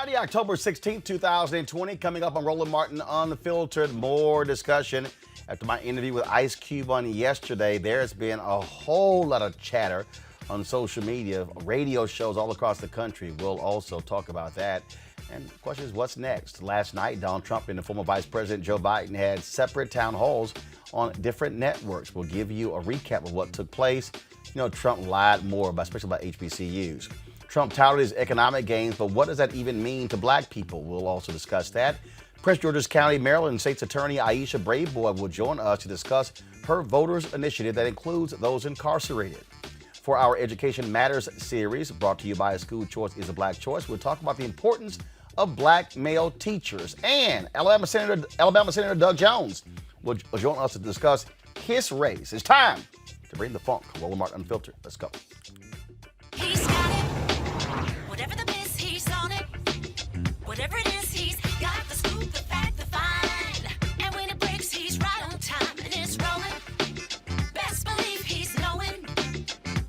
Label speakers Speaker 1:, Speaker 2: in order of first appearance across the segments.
Speaker 1: Friday, October 16th, 2020, coming up on Roland Martin Unfiltered. More discussion after my interview with Ice Cube on yesterday. There's been a whole lot of chatter on social media, radio shows all across the country. We'll also talk about that. And the question is, what's next? Last night, Donald Trump and the former Vice President Joe Biden had separate town halls on different networks. We'll give you a recap of what took place. You know, Trump lied more, especially about HBCUs. Trump touted his economic gains, but what does that even mean to black people? We'll also discuss that. Prince George's County, Maryland State's Attorney Aisha Braveboy will join us to discuss her voters initiative that includes those incarcerated. For our Education Matters series, brought to you by A School Choice is a Black Choice, we'll talk about the importance of black male teachers. And Alabama Senator Doug Jones will join us to discuss his race. It's time to bring the funk. Roland Martin Unfiltered. Let's go.
Speaker 2: He's got it. Whatever the biz, he's on it. Whatever it is, he's got the scoop, the fact, the find. And when it breaks, he's right on time and it's rolling. Best believe he's knowing.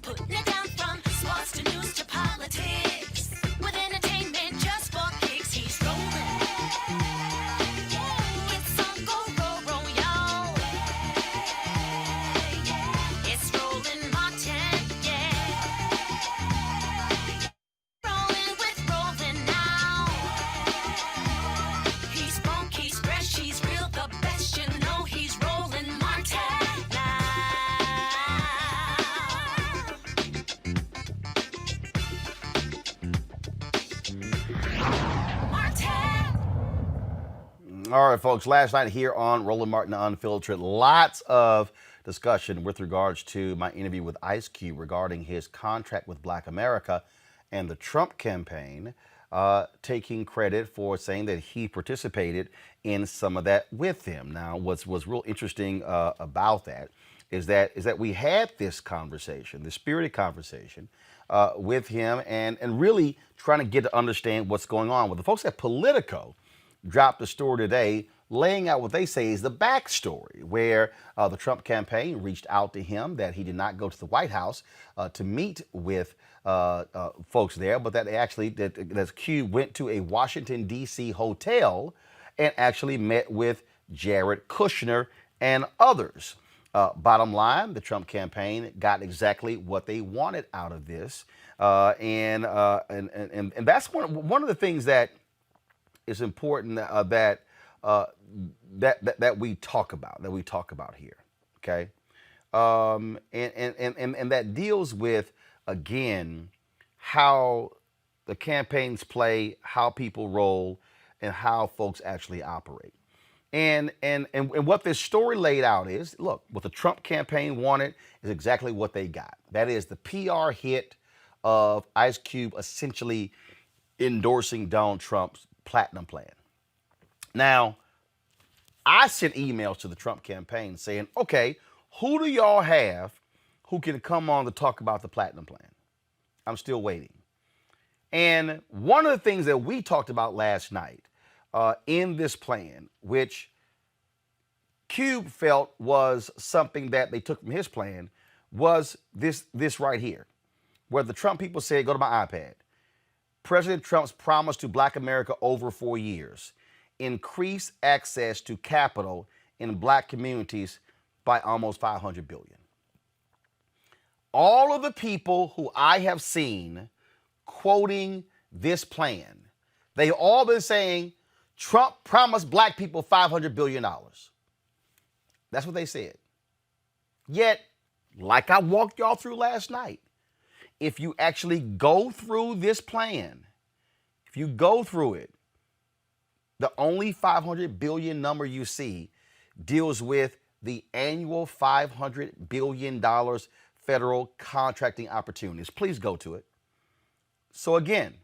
Speaker 2: Putting it down from sports to news to politics. With entertainment just for kicks, he's rolling. It's on go, y'all. It's Roland Martin, Rolling with Roland now. He's funky, he's fresh, he's real, the best. You know he's Roland Martin now. Martin.
Speaker 1: All right, folks, last night here on Roland Martin Unfiltered, lots of discussion with regards to my interview with Ice Cube regarding his contract with Black America and the Trump campaign taking credit for saying that he participated in some of that with him. Now, what's real interesting about that is that we had this conversation, this spirited conversation with him and really trying to get to understand what's going on. Well, the folks at Politico dropped a story today laying out what they say is the backstory, where the Trump campaign reached out to him that he did not go to the White House to meet with folks there, but that actually that Cube went to a Washington, D.C. hotel and actually met with Jared Kushner and others. Bottom line, the Trump campaign got exactly what they wanted out of this, and that's one of the things that is important that we talk about here, okay, and that deals with again how the campaigns play, how people roll, and how folks actually operate. And what this story laid out is, look, what the Trump campaign wanted is exactly what they got. That is the PR hit of Ice Cube essentially endorsing Donald Trump's Platinum Plan. Now, I sent emails to the Trump campaign saying, okay, who do y'all have who can come on to talk about the Platinum Plan? I'm still waiting. And one of the things that we talked about last night in this plan, which Cube felt was something that they took from his plan, was this right here, where the Trump people said, go to my iPad. President Trump's promise to Black America over 4 years: increase access to capital in black communities by almost $500 billion. All of the people who I have seen quoting this plan, they've all been saying Trump promised black people $500 billion. That's what they said. Yet, like I walked y'all through last night, if you actually go through this plan, if you go through it, the only $500 billion number you see deals with the annual $500 billion federal contracting opportunities. Please go to it. So again,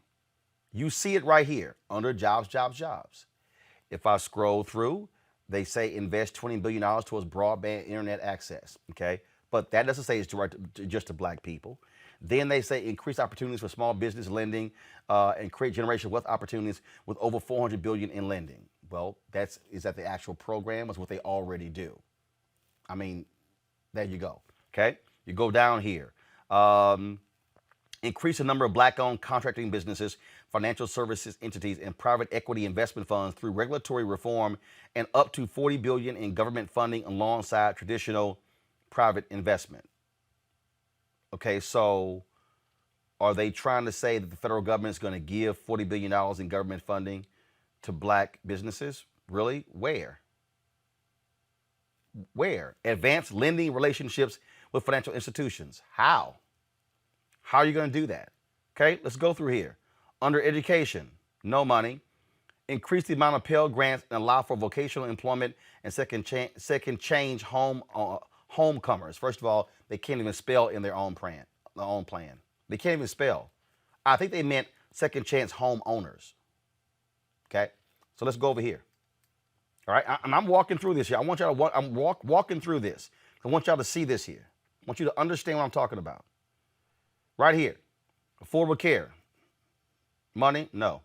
Speaker 1: you see it right here under jobs, jobs, jobs. If I scroll through, they say invest $20 billion towards broadband internet access, okay? But that doesn't say it's direct just to black people. Then they say increase opportunities for small business lending and create generational wealth opportunities with over $400 billion in lending. Well, is that the actual program? Is what they already do. I mean, there you go. Okay, you go down here. Increase the number of black-owned contracting businesses financial services entities, and private equity investment funds through regulatory reform and up to $40 billion in government funding alongside traditional private investment. Okay, so are they trying to say that the federal government is going to give $40 billion in government funding to black businesses? Really? Where? Where? Advanced lending relationships with financial institutions. How? How are you going to do that? Okay, let's go through here. Under education, no money. Increase the amount of Pell Grants and allow for vocational employment and second change homecomers. First of all, they can't even spell in their own plan. They can't even spell. I think they meant second chance homeowners. Okay, so let's go over here. All right, I'm walking through this here. I want y'all to I'm walking through this. I want y'all to see this here. I want you to understand what I'm talking about. Right here, affordable care. Money, no.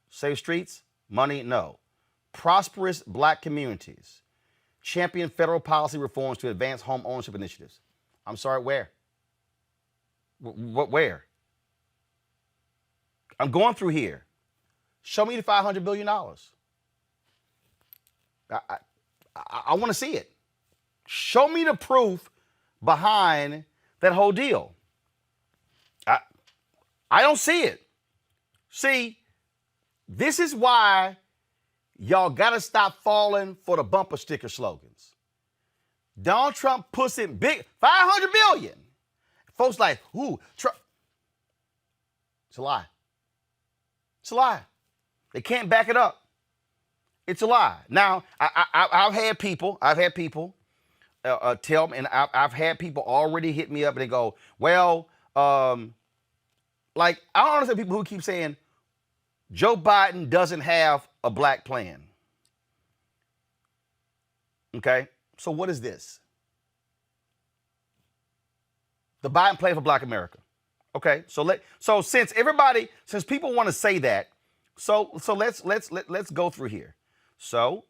Speaker 1: Safe streets, money, no. Prosperous black communities. Champion federal policy reforms to advance home ownership initiatives. I'm sorry, where? Where? I'm going through here. Show me the $500 billion. I want to see it. Show me the proof behind that whole deal. I don't see it. See, this is why y'all got to stop falling for the bumper sticker slogans. Donald Trump puts in big $500 billion. Folks like, ooh, Trump. It's a lie. It's a lie. They can't back it up. It's a lie. Now, I've had people tell me, and I've had people already hit me up and they go, well, like, I don't understand people who keep saying Joe Biden doesn't have a black plan. Okay, so what is this? The Biden plan for Black America. Okay, so since people want to say that, so let's go through here. So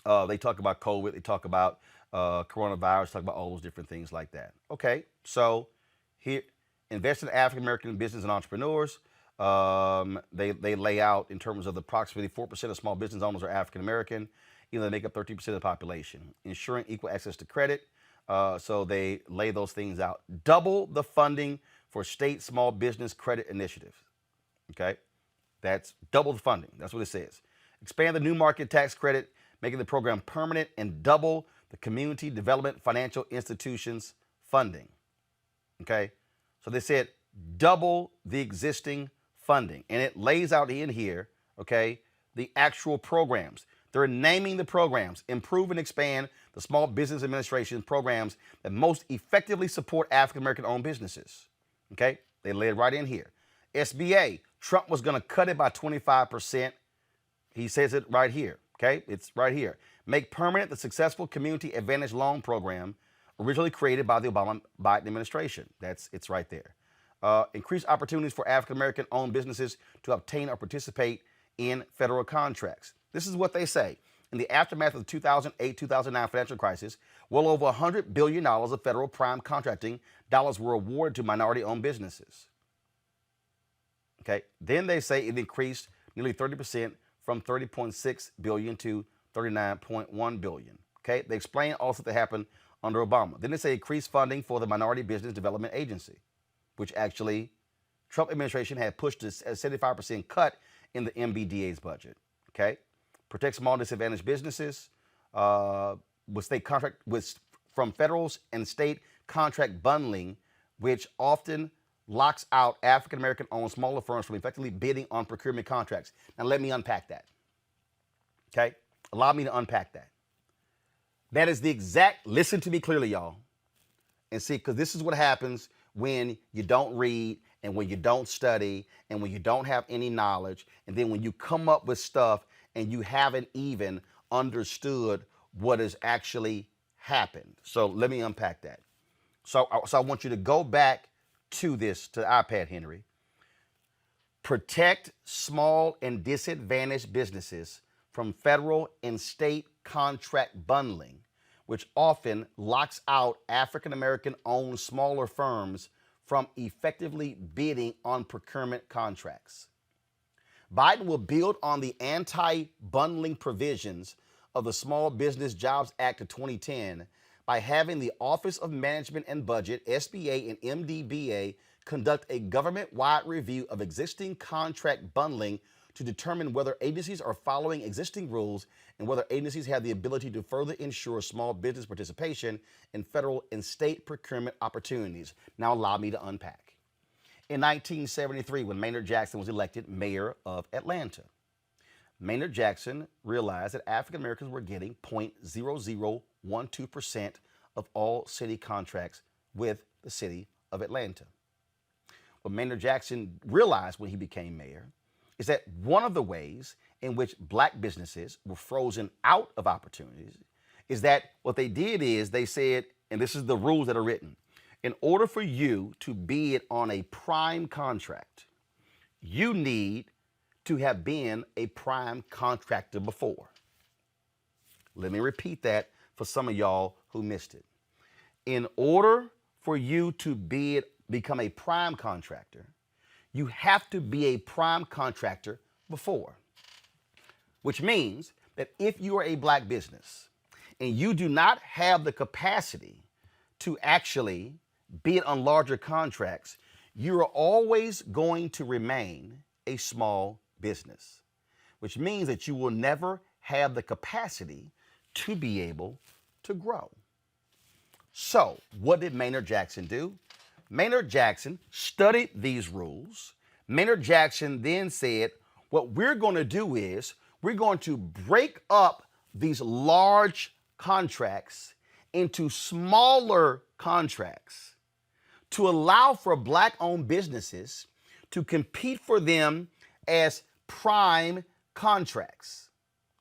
Speaker 1: they talk about COVID, they talk about coronavirus, talk about all those different things like that. Okay, so here, invest in African American business and entrepreneurs. They lay out in terms of the approximately 4% of small business owners are African American, even though they make up 13% of the population. Ensuring equal access to credit. So they lay those things out. Double the funding for state small business credit initiatives. Okay, that's double the funding. That's what it says. Expand the new market tax credit, making the program permanent, and double the community development financial institutions funding. Okay, so they said double the existing funding, and it lays out in here, okay, the actual programs. They're naming the programs. Improve and expand the Small Business Administration programs that most effectively support African American owned businesses. Okay, they lay it right in here. SBA, Trump was going to cut it by 25%. He says it right here. Okay, it's right here. Make permanent the successful Community Advantage Loan Program originally created by the Obama-Biden administration. It's right there. Increase opportunities for African American owned businesses to obtain or participate in federal contracts. This is what they say. In the aftermath of the 2008-2009 financial crisis, well over $100 billion of federal prime contracting dollars were awarded to minority-owned businesses. Okay, then they say it increased nearly 30% from $30.6 billion to $39.1 billion. Okay, they explain also that happened under Obama. Then they say increased funding for the Minority Business Development Agency, which actually Trump administration had pushed a 75% cut in the MBDA's budget. Okay, protect small disadvantaged businesses with state contract from federal and state contract bundling, which often locks out African American owned smaller firms from effectively bidding on procurement contracts. Now let me unpack that. Okay, allow me to unpack that. That is the exact, listen to me clearly, y'all, and see, because this is what happens when you don't read and when you don't study and when you don't have any knowledge, and then when you come up with stuff and you haven't even understood what has actually happened. So let me unpack that. So I want you to go back to this, to the iPad, Henry. Protect small and disadvantaged businesses from federal and state contract bundling, which often locks out African American owned smaller firms from effectively bidding on procurement contracts. Biden will build on the anti-bundling provisions of the Small Business Jobs Act of 2010 by having the Office of Management and Budget, SBA and MDBA, conduct a government-wide review of existing contract bundling to determine whether agencies are following existing rules and whether agencies have the ability to further ensure small business participation in federal and state procurement opportunities. Now allow me to unpack. In 1973, when Maynard Jackson was elected mayor of Atlanta, Maynard Jackson realized that African Americans were getting 0.0012% of all city contracts with the city of Atlanta. What Maynard Jackson realized when he became mayor is that one of the ways in which black businesses were frozen out of opportunities is that what they did is they said, and this is the rules that are written, in order for you to bid on a prime contract, you need to have been a prime contractor before. Let me repeat that for some of y'all who missed it. In order for you to become a prime contractor, you have to be a prime contractor before. Which means that if you are a black business and you do not have the capacity to actually bid on larger contracts, you are always going to remain a small business, which means that you will never have the capacity to be able to grow. So, what did Maynard Jackson do? Maynard Jackson studied these rules. Maynard Jackson then said, what we're going to do is we're going to break up these large contracts into smaller contracts to allow for black-owned businesses to compete for them as prime contracts,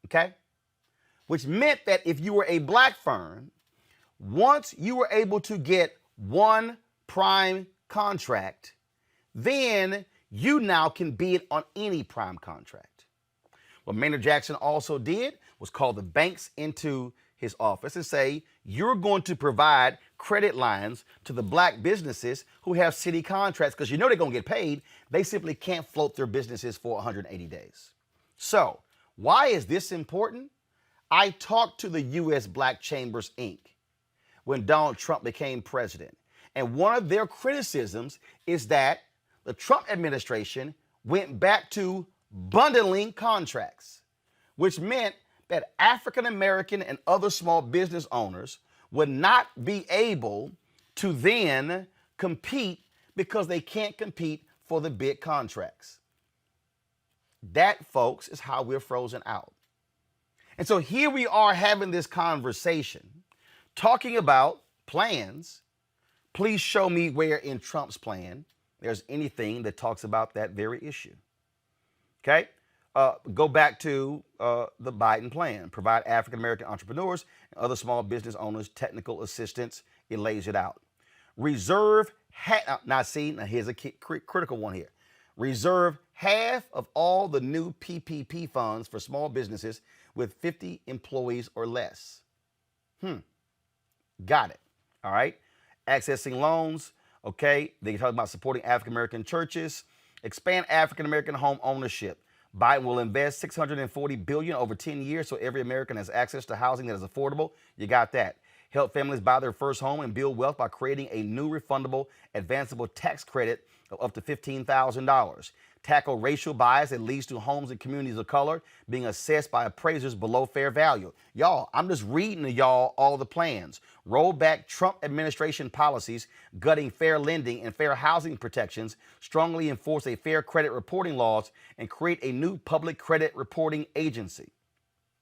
Speaker 1: okay? Which meant that if you were a black firm, once you were able to get one prime contract, then you now can bid on any prime contract. What Maynard Jackson also did was call the banks into his office and say, you're going to provide credit lines to the black businesses who have city contracts because you know they're going to get paid. They simply can't float their businesses for 180 days. So why is this important? I talked to the U.S. Black Chambers, Inc. when Donald Trump became president. And one of their criticisms is that the Trump administration went back to bundling contracts, which meant that African American and other small business owners would not be able to then compete because they can't compete for the big contracts. That, folks, is how we're frozen out. And so here we are having this conversation, talking about plans. Please show me where in Trump's plan there's anything that talks about that very issue. Okay? Go back to the Biden plan. Provide African-American entrepreneurs and other small business owners technical assistance. It lays it out. Reserve, now here's a critical one here. Reserve half of all the new PPP funds for small businesses with 50 employees or less. Got it. All right. Accessing loans. Okay. They talk about supporting African-American churches. Expand African-American home ownership. Biden will invest $640 billion over 10 years so every American has access to housing that is affordable. You got that. Help families buy their first home and build wealth by creating a new refundable, advanceable tax credit of up to $15,000. Tackle racial bias that leads to homes in communities of color being assessed by appraisers below fair value. Y'all, I'm just reading to y'all all the plans. Roll back Trump administration policies, gutting fair lending and fair housing protections, strongly enforce a fair credit reporting laws, and create a new public credit reporting agency.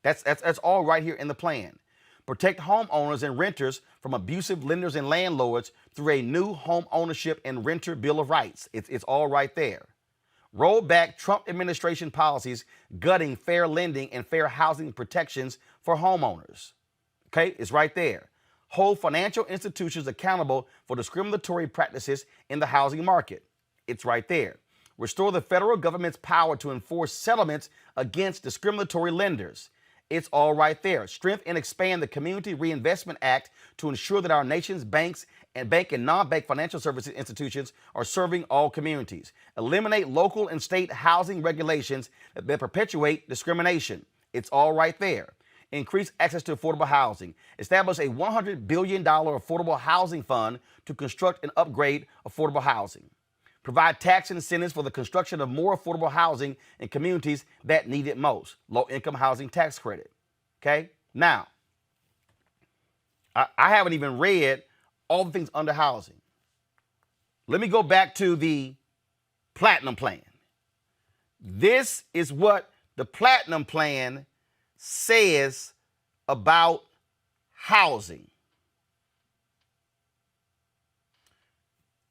Speaker 1: That's all right here in the plan. Protect homeowners and renters from abusive lenders and landlords through a new home ownership and renter bill of rights. It's all right there. Roll back Trump administration policies gutting fair lending and fair housing protections for homeowners. Okay, it's right there. Hold financial institutions accountable for discriminatory practices in the housing market. It's right there. Restore the federal government's power to enforce settlements against discriminatory lenders. It's all right there. Strengthen and expand the Community Reinvestment Act to ensure that our nation's banks and bank and non-bank financial services institutions are serving all communities. Eliminate local and state housing regulations that perpetuate discrimination. It's all right there. Increase access to affordable housing. Establish a $100 billion affordable housing fund to construct and upgrade affordable housing. Provide tax incentives for the construction of more affordable housing in communities that need it most. Low-income housing tax credit. Okay? Now, I haven't even read all the things under housing. Let me go back to the Platinum Plan. This is what the Platinum Plan says about housing.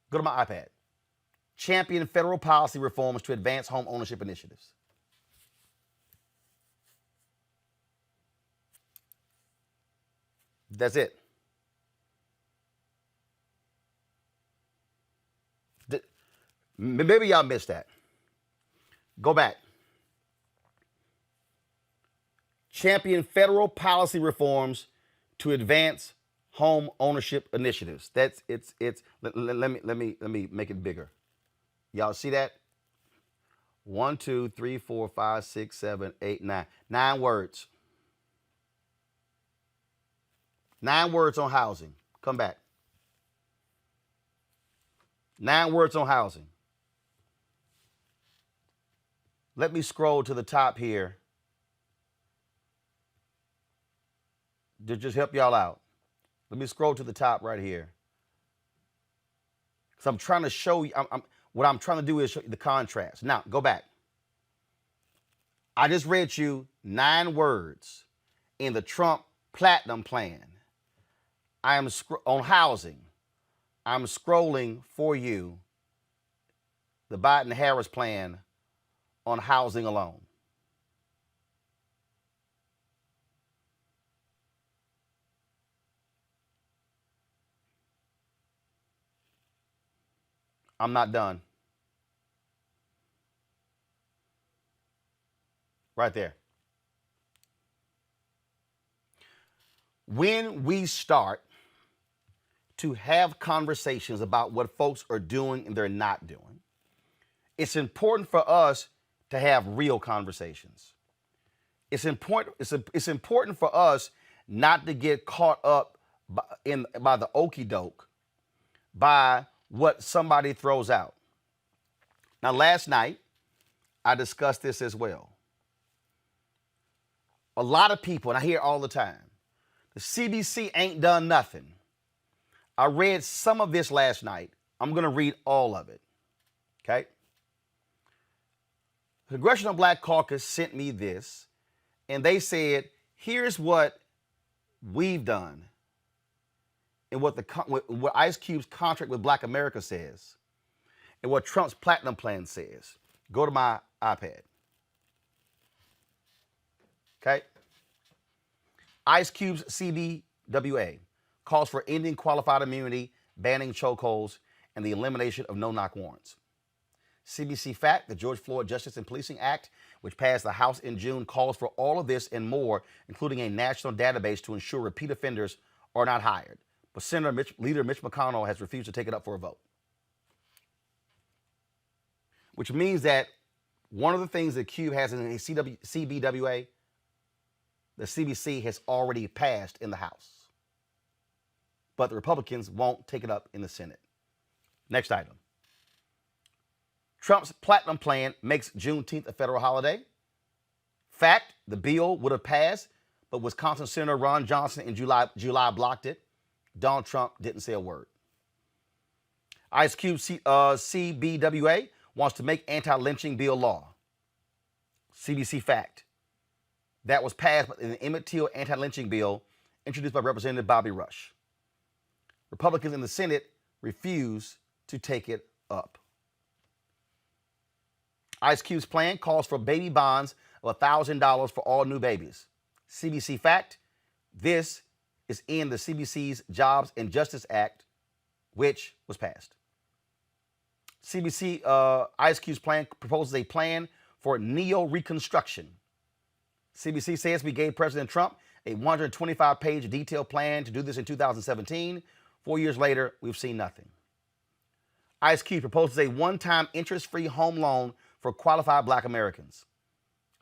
Speaker 1: Go to my iPad. Champion federal policy reforms to advance home ownership initiatives. That's it. Maybe y'all missed that. Go back. Champion federal policy reforms to advance home ownership initiatives. That's it's. Let me make it bigger. Y'all see that? 1, 2, 3, 4, 5, 6, 7, 8, 9. 9 words. 9 words on housing. Come back. 9 words on housing. Let me scroll to the top here to just help y'all out. Let me scroll to the top right here. Because I'm trying to show you, what I'm trying to do is show you the contrast. Now, go back. I just read you 9 words in the Trump Platinum Plan. I am on housing. I'm scrolling for you the Biden-Harris plan on housing alone. I'm not done. Right there. When we start to have conversations about what folks are doing and they're not doing, it's important for us to have real conversations. It's important for us not to get caught up by the okie doke, by what somebody throws out. Now, last night, I discussed this as well. A lot of people, and I hear all the time, the CDC ain't done nothing. I read some of this last night. I'm going to read all of it. Okay? The Congressional Black Caucus sent me this, and they said, here's what we've done and what Ice Cube's contract with Black America says and what Trump's Platinum Plan says. Go to my iPad. Okay? Ice Cube's CBWA calls for ending qualified immunity, banning chokeholds, and the elimination of no-knock warrants. CBC Fact, the George Floyd Justice and Policing Act, which passed the House in June, calls for all of this and more, including a national database to ensure repeat offenders are not hired. But Leader Mitch McConnell has refused to take it up for a vote. Which means that one of the things that Cube has in his CBWA, the CBC has already passed in the House. But the Republicans won't take it up in the Senate. Next item. Trump's Platinum Plan makes Juneteenth a federal holiday. Fact, the bill would have passed, but Wisconsin Senator Ron Johnson in July blocked it. Donald Trump didn't say a word. Ice Cube CBWA wants to make anti-lynching bill law. CBC Fact. That was passed in the Emmett Till anti-lynching bill introduced by Representative Bobby Rush. Republicans in the Senate refuse to take it up. Ice Cube's plan calls for baby bonds of $1,000 for all new babies. CBC Fact, this is in the CBC's Jobs and Justice Act, which was passed. CBC Ice Cube's plan proposes a plan for neo-reconstruction. CBC says we gave President Trump a 125-page detailed plan to do this in 2017. 4 years later, we've seen nothing. Ice Cube proposes a one-time interest-free home loan for qualified Black Americans.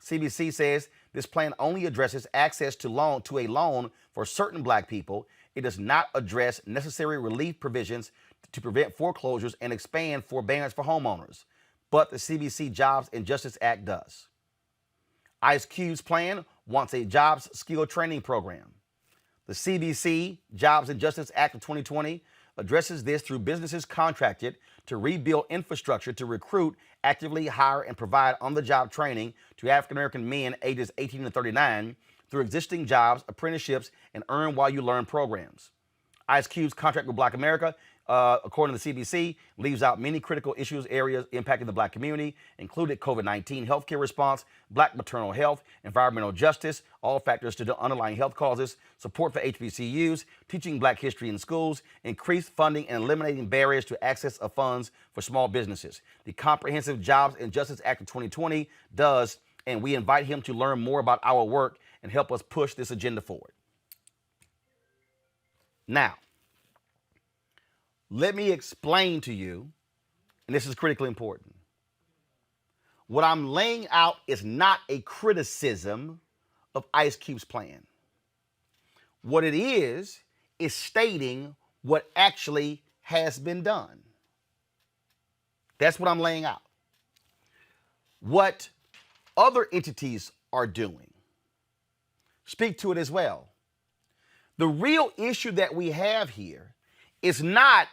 Speaker 1: CBC says this plan only addresses access to a loan for certain Black people. It does not address necessary relief provisions to prevent foreclosures and expand forbearance for homeowners. But the CBC Jobs and Justice Act does. Ice Cube's plan wants a jobs skill training program. The CBC Jobs and Justice Act of 2020 addresses this through businesses contracted to rebuild infrastructure to recruit, actively hire, and provide on-the-job training to African-American men ages 18 to 39 through existing jobs, apprenticeships, and earn-while-you-learn programs. Ice Cube's contract with Black America, according to the CBC, leaves out many critical areas impacting the Black community, including COVID-19 healthcare response, Black maternal health, environmental justice, all factors to the underlying health causes, support for HBCUs, teaching Black history in schools, increased funding and eliminating barriers to access of funds for small businesses. The Comprehensive Jobs and Justice Act of 2020 does, and we invite him to learn more about our work and help us push this agenda forward. Now, let me explain to you, and this is critically important. What I'm laying out is not a criticism of Ice Cube's plan. What it is stating what actually has been done. That's what I'm laying out. What other entities are doing. Speak to it as well. The real issue that we have here is not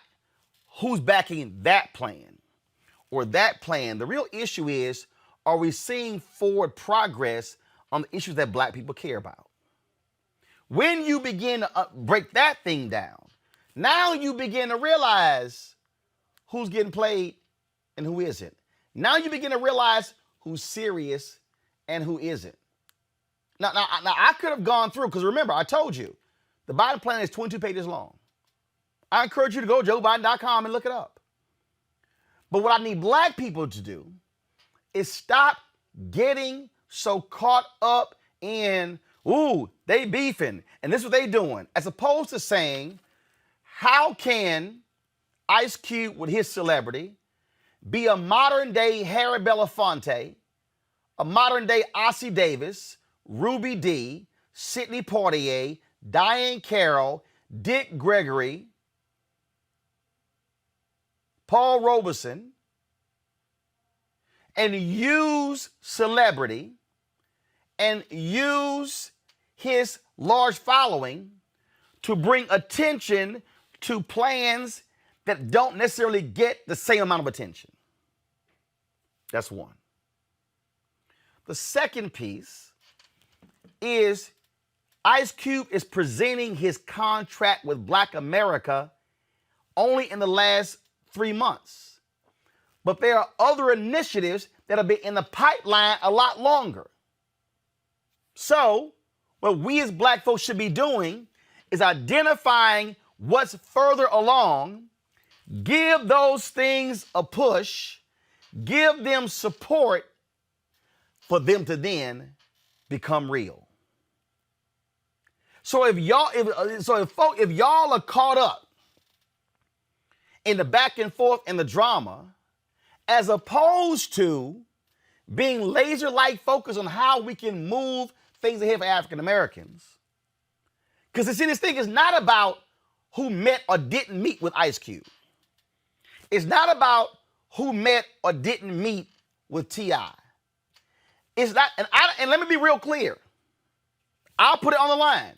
Speaker 1: who's backing that plan or that plan. The real issue is, are we seeing forward progress on the issues that Black people care about? When you begin to break that thing down, now you begin to realize who's getting played and who isn't. Now you begin to realize who's serious and who isn't. Now I could have gone through, because remember, I told you, the Biden plan is 22 pages long. I encourage you to go to JoeBiden.com and look it up. But what I need Black people to do is stop getting so caught up in, ooh, they beefing, and this is what they doing, as opposed to saying, how can Ice Cube with his celebrity be a modern-day Harry Belafonte, a modern-day Ossie Davis, Ruby Dee, Sidney Poitier, Diane Carroll, Dick Gregory, Paul Robeson, and use celebrity and use his large following to bring attention to plans that don't necessarily get the same amount of attention? That's one. The second piece is Ice Cube is presenting his contract with Black America only in the last 3 months. But there are other initiatives that have been in the pipeline a lot longer. So, what we as Black folks should be doing is identifying what's further along, give those things a push, give them support for them to then become real. So if y'all are caught up in the back and forth and the drama, as opposed to being laser-like focused on how we can move things ahead for African Americans, because this thing is not about who met or didn't meet with Ice Cube. It's not about who met or didn't meet with T.I. It's not, and let me be real clear. I'll put it on the line.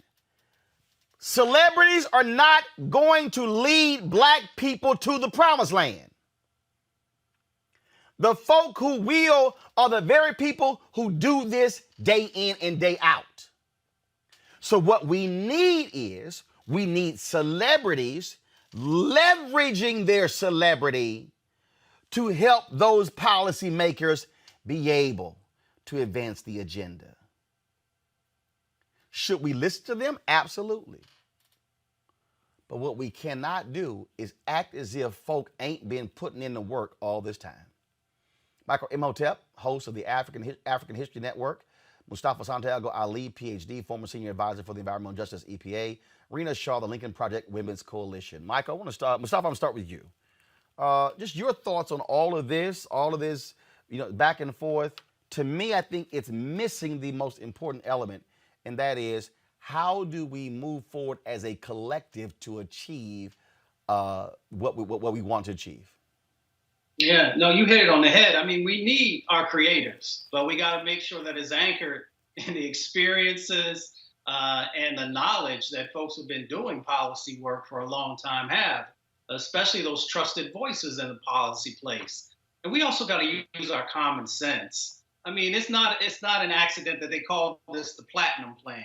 Speaker 1: Celebrities are not going to lead Black people to the promised land. The folk who will are the very people who do this day in and day out. So what we need celebrities leveraging their celebrity to help those policymakers be able to advance the agenda. Should we listen to them? Absolutely. But what we cannot do is act as if folk ain't been putting in the work all this time. Michael Imhotep, host of the African History Network, Mustafa Santiago Ali, PhD, former senior advisor for the Environmental Justice EPA. Rena Shaw, the Lincoln Project Women's Coalition. Michael, I want to start. Mustafa, I'm going to start with you. Just your thoughts on all of this, back and forth. To me, I think it's missing the most important element, and that is how do we move forward as a collective to achieve what we want to achieve?
Speaker 3: Yeah, no, you hit it on the head. I mean, we need our creators, but we got to make sure that it's anchored in the experiences and the knowledge that folks who've been doing policy work for a long time have, especially those trusted voices in the policy place. And we also got to use our common sense. I mean, it's not an accident that they call this the Platinum Plan.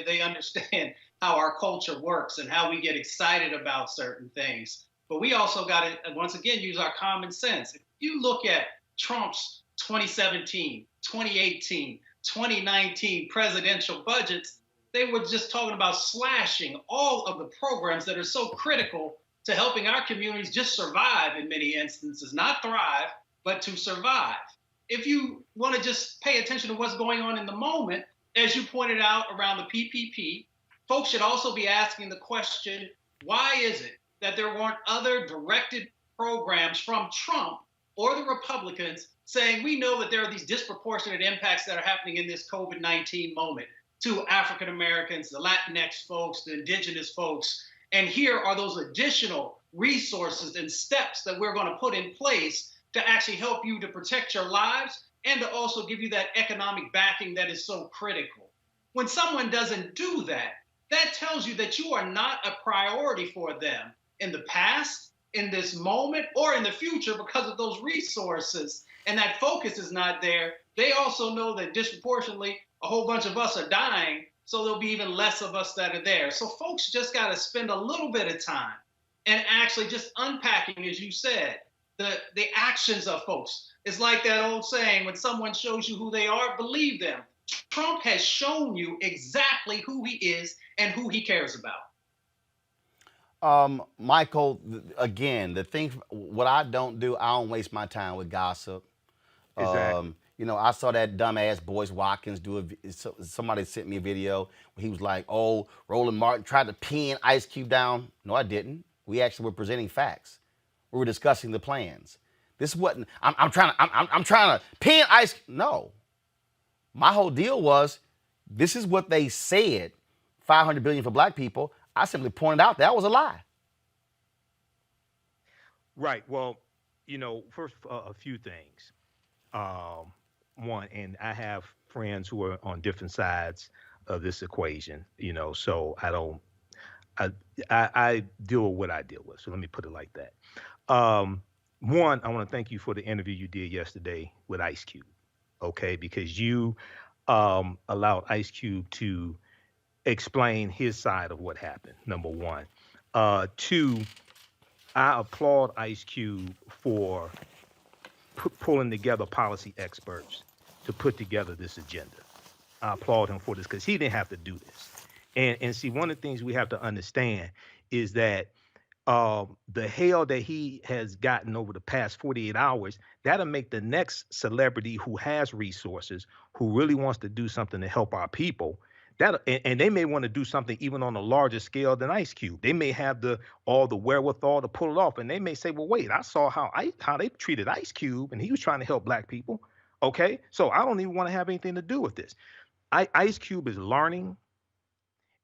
Speaker 3: They understand how our culture works and how we get excited about certain things. But we also got to, once again, use our common sense. If you look at Trump's 2017, 2018, 2019 presidential budgets, they were just talking about slashing all of the programs that are so critical to helping our communities just survive in many instances, not thrive, but to survive. If you want to just pay attention to what's going on in the moment, as you pointed out around the PPP, folks should also be asking the question, why is it that there weren't other directed programs from Trump or the Republicans saying, we know that there are these disproportionate impacts that are happening in this COVID-19 moment to African Americans, the Latinx folks, the indigenous folks. And here are those additional resources and steps that we're going to put in place to actually help you to protect your lives and to also give you that economic backing that is so critical. When someone doesn't do that, that tells you that you are not a priority for them in the past, in this moment, or in the future because of those resources. And that focus is not there. They also know that disproportionately a whole bunch of us are dying, so there'll be even less of us that are there. So folks just got to spend a little bit of time and actually just unpacking, as you said, the actions of folks. It's like that old saying, when someone shows you who they are, believe them. Trump has shown you exactly who he is and who he cares about.
Speaker 1: Michael, again, what I don't do, I don't waste my time with gossip.
Speaker 4: Exactly.
Speaker 1: I saw that dumbass Boyce Watkins somebody sent me a video where he was like, oh, Roland Martin tried to pin Ice Cube down. No, I didn't. We actually were presenting facts. We were discussing the plans. This wasn't, I'm trying to pin Ice. No. My whole deal was, this is what they said, $500 billion for black people. I simply pointed out that was a lie.
Speaker 4: Right. Well, first, a few things. One, and I have friends who are on different sides of this equation, so I deal with what I deal with. So let me put it like that. One, I want to thank you for the interview you did yesterday with Ice Cube. Okay, because you allowed Ice Cube to explain his side of what happened, number one. Two, I applaud Ice Cube for pulling together policy experts to put together this agenda. I applaud him for this because he didn't have to do this. And see, one of the things we have to understand is that the hell that he has gotten over the past 48 hours, that'll make the next celebrity who has resources, who really wants to do something to help our people, and they may want to do something even on a larger scale than Ice Cube. They may have all the wherewithal to pull it off, and they may say, well, wait, I saw how they treated Ice Cube, and he was trying to help black people. Okay, so I don't even want to have anything to do with this. Ice Cube is learning,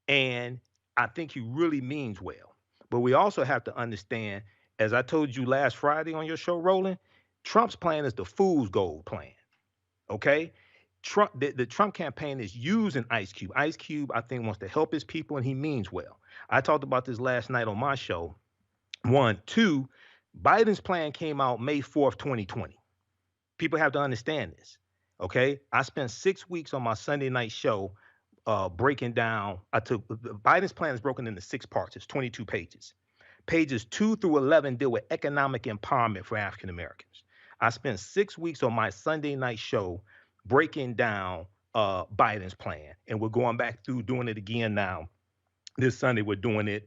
Speaker 4: and I think he really means well. But we also have to understand, as I told you last Friday on your show, Roland, Trump's plan is the fool's gold plan. Okay? The Trump campaign is using Ice Cube. Ice Cube, I think, wants to help his people, and he means well. I talked about this last night on my show. One. Two, Biden's plan came out May 4th, 2020. People have to understand this. Okay? I spent 6 weeks on my Sunday night show breaking down. Biden's plan is broken into 6 parts. It's 22 pages. Pages 2 through 11 deal with economic empowerment for African Americans. I spent 6 weeks on my Sunday night show breaking down Biden's plan, and we're going back through doing it again now. This Sunday we're doing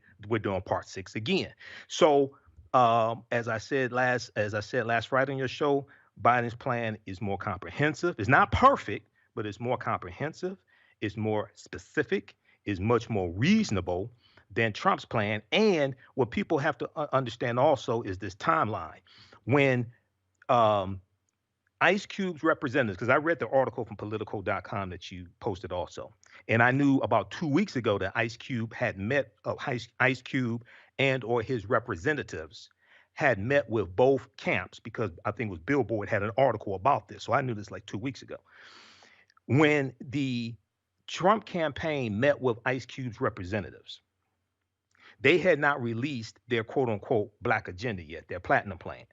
Speaker 4: part 6 again. So as I said last Friday on your show, Biden's plan is more comprehensive. It's not perfect, but it's more comprehensive, it's more specific, is much more reasonable than Trump's plan. And what people have to understand also is this timeline. When um, Ice Cube's representatives, because I read the article from Politico.com that you posted also, and I knew about 2 weeks ago that Ice Cube had met Ice Cube and or his representatives had met with both camps, because I think it was Billboard had an article about this. So I knew this like 2 weeks ago. When the Trump campaign met with Ice Cube's representatives, they had not released their quote unquote black agenda yet, their platinum plan.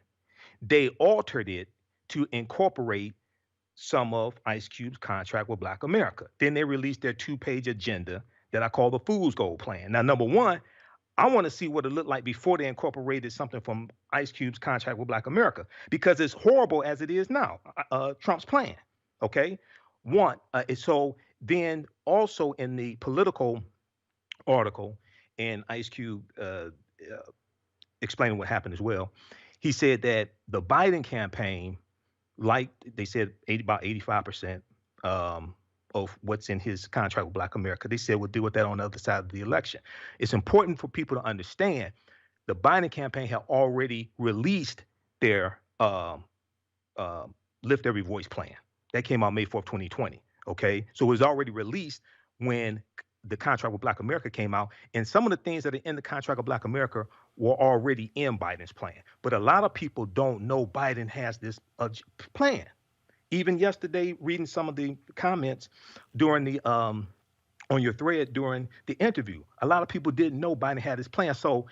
Speaker 4: They altered it to incorporate some of Ice Cube's contract with Black America. Then they released their 2-page agenda that I call the Fool's Gold Plan. Now, number one, I want to see what it looked like before they incorporated something from Ice Cube's contract with Black America, because it's horrible as it is now, Trump's plan, okay? So then also in the Political article, and Ice Cube explaining what happened as well, he said that the Biden campaign, like they said, about 85% of what's in his contract with Black America, they said we'll deal with that on the other side of the election. It's important for people to understand the Biden campaign had already released their Lift Every Voice plan. That came out May 4th, 2020. Okay, so it was already released when the contract with Black America came out, and some of the things that are in the contract of Black America were already in Biden's plan. But a lot of people don't know Biden has this plan. Even yesterday, reading some of the comments during the on your thread during the interview, a lot of people didn't know Biden had his plan. So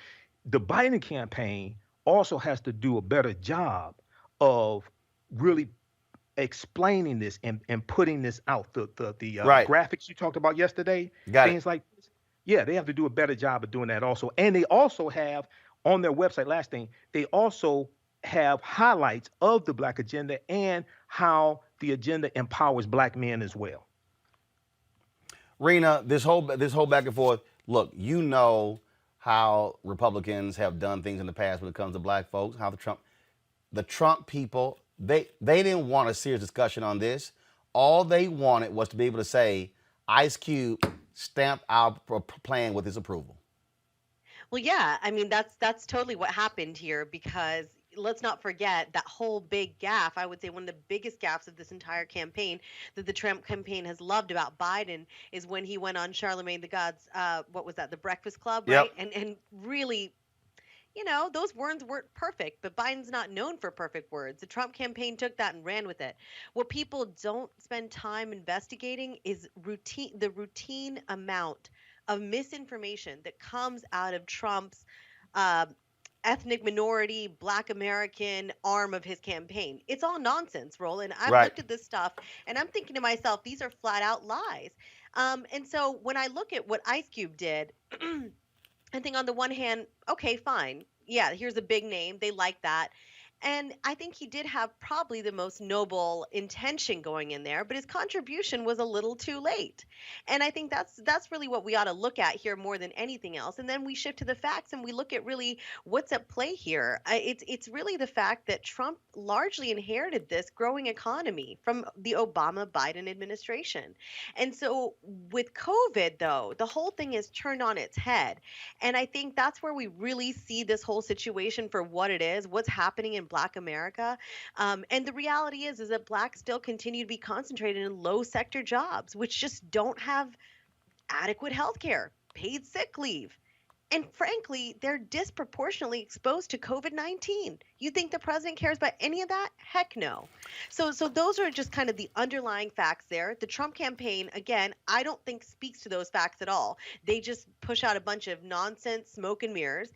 Speaker 4: the Biden campaign also has to do a better job of really explaining this and putting this out. The
Speaker 1: Right.
Speaker 4: graphics you talked about yesterday,
Speaker 1: Got it.
Speaker 4: things like this. Yeah, they have to do a better job of doing that also. And they also have on their website, last thing, they also have highlights of the Black agenda and how the agenda empowers Black men as well.
Speaker 1: Rena, this whole back and forth. Look, you know how Republicans have done things in the past when it comes to black folks. How the Trump people, they didn't want a serious discussion on this. All they wanted was to be able to say Ice Cube stamped our plan with his approval.
Speaker 5: Well, yeah, I mean that's totally what happened here, because let's not forget that whole big gaffe. I would say one of the biggest gaffes of this entire campaign that the Trump campaign has loved about Biden is when he went on Charlemagne the God's what was that, the Breakfast Club, right?
Speaker 1: Yep.
Speaker 5: And really, you know, those words weren't perfect, but Biden's not known for perfect words. The Trump campaign took that and ran with it. What people don't spend time investigating is the routine amount of misinformation that comes out of Trump's ethnic minority, Black American arm of his campaign. It's all nonsense, Roland. I've
Speaker 1: Right.
Speaker 5: looked at this stuff and I'm thinking to myself, these are flat out lies. And so when I look at what Ice Cube did, I think on the one hand, okay, fine. Yeah, here's a big name. They like that. And I think he did have probably the most noble intention going in there, but his contribution was a little too late. And I think that's really what we ought to look at here more than anything else. And then we shift to the facts and we look at really what's at play here. It's really the fact that Trump largely inherited this growing economy from the Obama-Biden administration. And so with COVID, though, the whole thing is turned on its head. And I think that's where we really see this whole situation for what it is, what's happening in Black America. And the reality is that Blacks still continue to be concentrated in low sector jobs, which just don't have adequate health care, paid sick leave. And frankly, they're disproportionately exposed to COVID-19. You think the president cares about any of that? Heck no. So those are just kind of the underlying facts there. The Trump campaign, again, I don't think speaks to those facts at all. They just push out a bunch of nonsense, smoke and mirrors.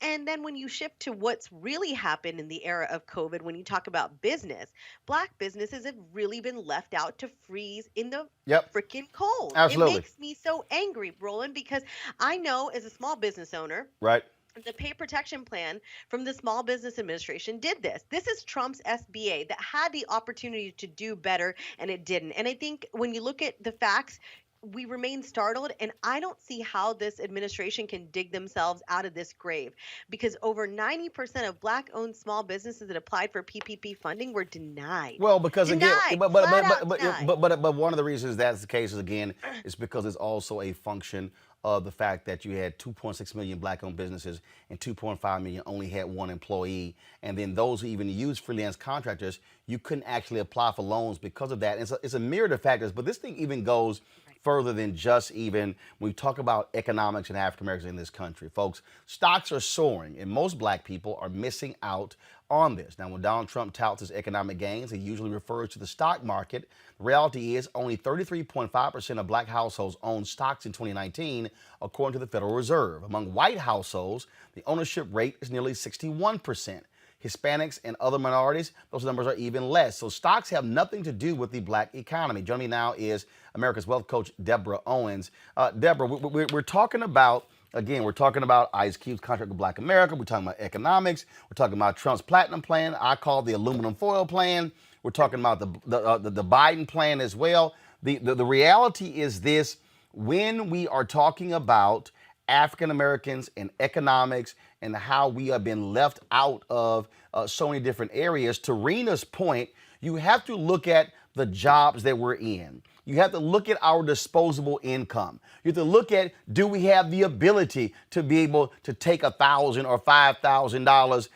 Speaker 5: And then when you shift to what's really happened in the era of COVID, when you talk about business, Black businesses have really been left out to freeze in the
Speaker 1: Yep.
Speaker 5: freaking cold.
Speaker 1: Absolutely.
Speaker 5: It makes me so angry, Roland, because I know as a small business owner,
Speaker 1: Right.
Speaker 5: the pay protection plan from the Small Business Administration did this. This is Trump's SBA that had the opportunity to do better, and it didn't. And I think when you look at the facts, we remain startled, and I don't see how this administration can dig themselves out of this grave, because over 90% of black owned small businesses that applied for PPP funding were denied.
Speaker 1: Well, because again,
Speaker 5: Denied, flat out denied.
Speaker 1: but one of the reasons that's the case is again, is because it's also a function of the fact that you had 2.6 million black-owned businesses and 2.5 million only had one employee, and then those who even use freelance contractors, you couldn't actually apply for loans because of that. And it's a myriad of factors, but this thing even goes further than just even when we talk about economics and African Americans in this country. Folks, stocks are soaring, and most black people are missing out on this. Now, when Donald Trump touts his economic gains, he usually refers to the stock market. The reality is only 33.5% of black households own stocks in 2019, according to the Federal Reserve. Among white households, the ownership rate is nearly 61%. Hispanics and other minorities, those numbers are even less. So stocks have nothing to do with the black economy. Joining me now is America's Wealth Coach, Deborah Owens. Deborah, we're talking about, again, we're talking about Ice Cube's contract with Black America. We're talking about economics. We're talking about Trump's platinum plan. I call the aluminum foil plan. We're talking about the Biden plan as well. The reality is this: when we are talking about African Americans and economics and how we have been left out of so many different areas, to Rena's point, you have to look at the jobs that we're in. You have to look at our disposable income. You have to look at, do we have the ability to be able to take $1,000 or $5,000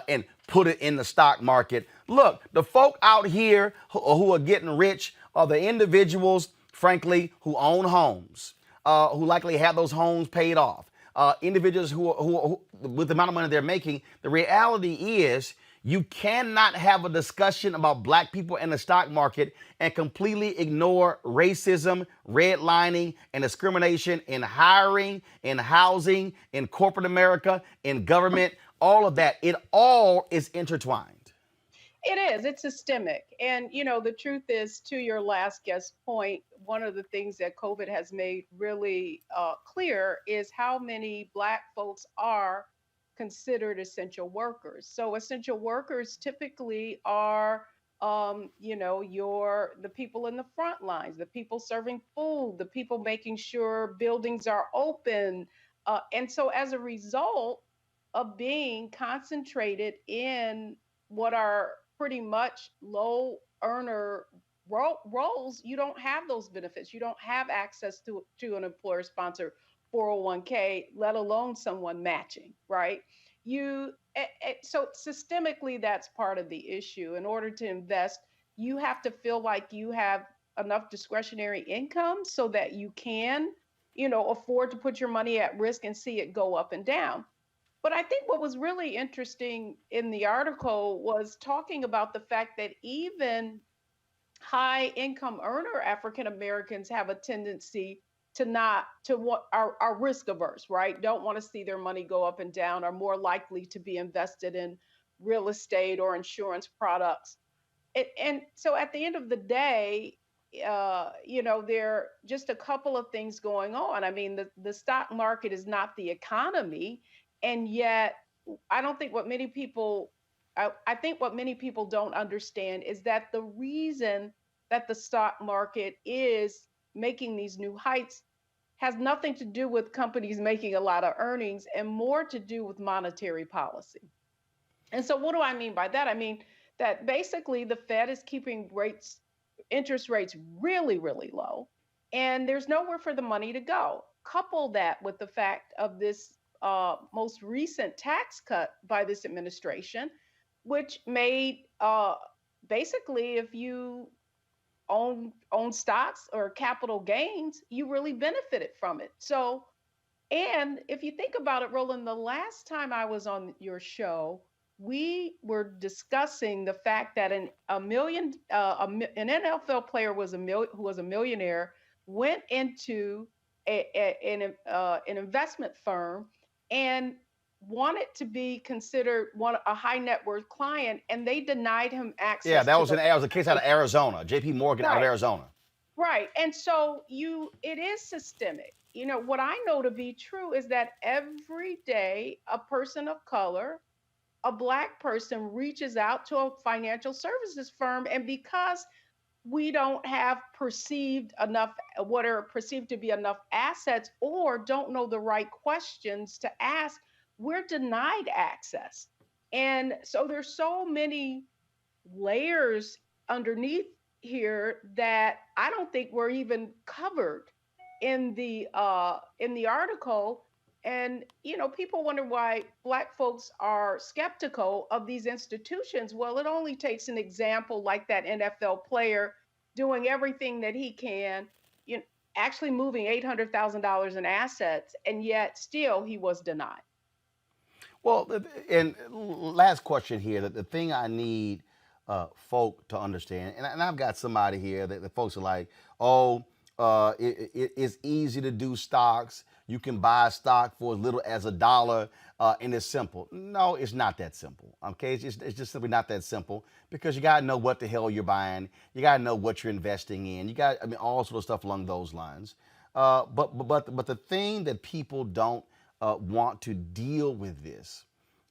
Speaker 1: and put it in the stock market? Look, the folk out here who are getting rich are the individuals, frankly, who own homes, who likely have those homes paid off. Individuals who, with the amount of money they're making, the reality is you cannot have a discussion about black people in the stock market and completely ignore racism, redlining, and discrimination in hiring, in housing, in corporate America, in government, all of that. It all is intertwined.
Speaker 6: It is. It's systemic. And, the truth is, to your last guest point, one of the things that COVID has made really clear is how many Black folks are considered essential workers. So essential workers typically are, the people in the front lines, the people serving food, the people making sure buildings are open. And so as a result of being concentrated in what are pretty much low earner roles, you don't have those benefits. You don't have access to an employer sponsored 401k, let alone someone matching, right? So systemically, that's part of the issue. In order to invest, you have to feel like you have enough discretionary income so that you can, afford to put your money at risk and see it go up and down. But I think what was really interesting in the article was talking about the fact that even high income earner African Americans have a tendency to what are risk averse, right? Don't want to see their money go up and down, are more likely to be invested in real estate or insurance products. And so at the end of the day, there are just a couple of things going on. I mean, the stock market is not the economy. And yet, I think what many people don't understand is that the reason that the stock market is making these new heights has nothing to do with companies making a lot of earnings and more to do with monetary policy. And so what do I mean by that? I mean that basically the Fed is keeping interest rates really, really low, and there's nowhere for the money to go. Couple that with the fact of this most recent tax cut by this administration, which made basically, if you own stocks or capital gains, you really benefited from it. So, and if you think about it, Roland, the last time I was on your show, we were discussing the fact that an NFL player who was a millionaire went into an investment firm and wanted to be considered a high net worth client, and they denied him access.
Speaker 1: Yeah, that was a case out of Arizona, J.P. Morgan out of Arizona.
Speaker 6: Right, and so it is systemic. What I know to be true is that every day a person of color, a Black person, reaches out to a financial services firm, and because we don't have perceived enough, what are perceived to be enough assets, or don't know the right questions to ask, we're denied access. And so there's so many layers underneath here that I don't think were even covered in the article. And people wonder why Black folks are skeptical of these institutions. Well, it only takes an example like that NFL player doing everything that he can, you know, actually moving $800,000 in assets, and yet still he was denied.
Speaker 1: Well, and last question here. The thing I need folk to understand, and I've got somebody here that the folks are like, oh, it's easy to do stocks. You can buy stock for as little as $1, and it's simple. No, it's not that simple. Okay, it's just simply not that simple because you gotta know what the hell you're buying. You gotta know what you're investing in. You got, I mean, all sort of stuff along those lines. But the thing that people don't want to deal with this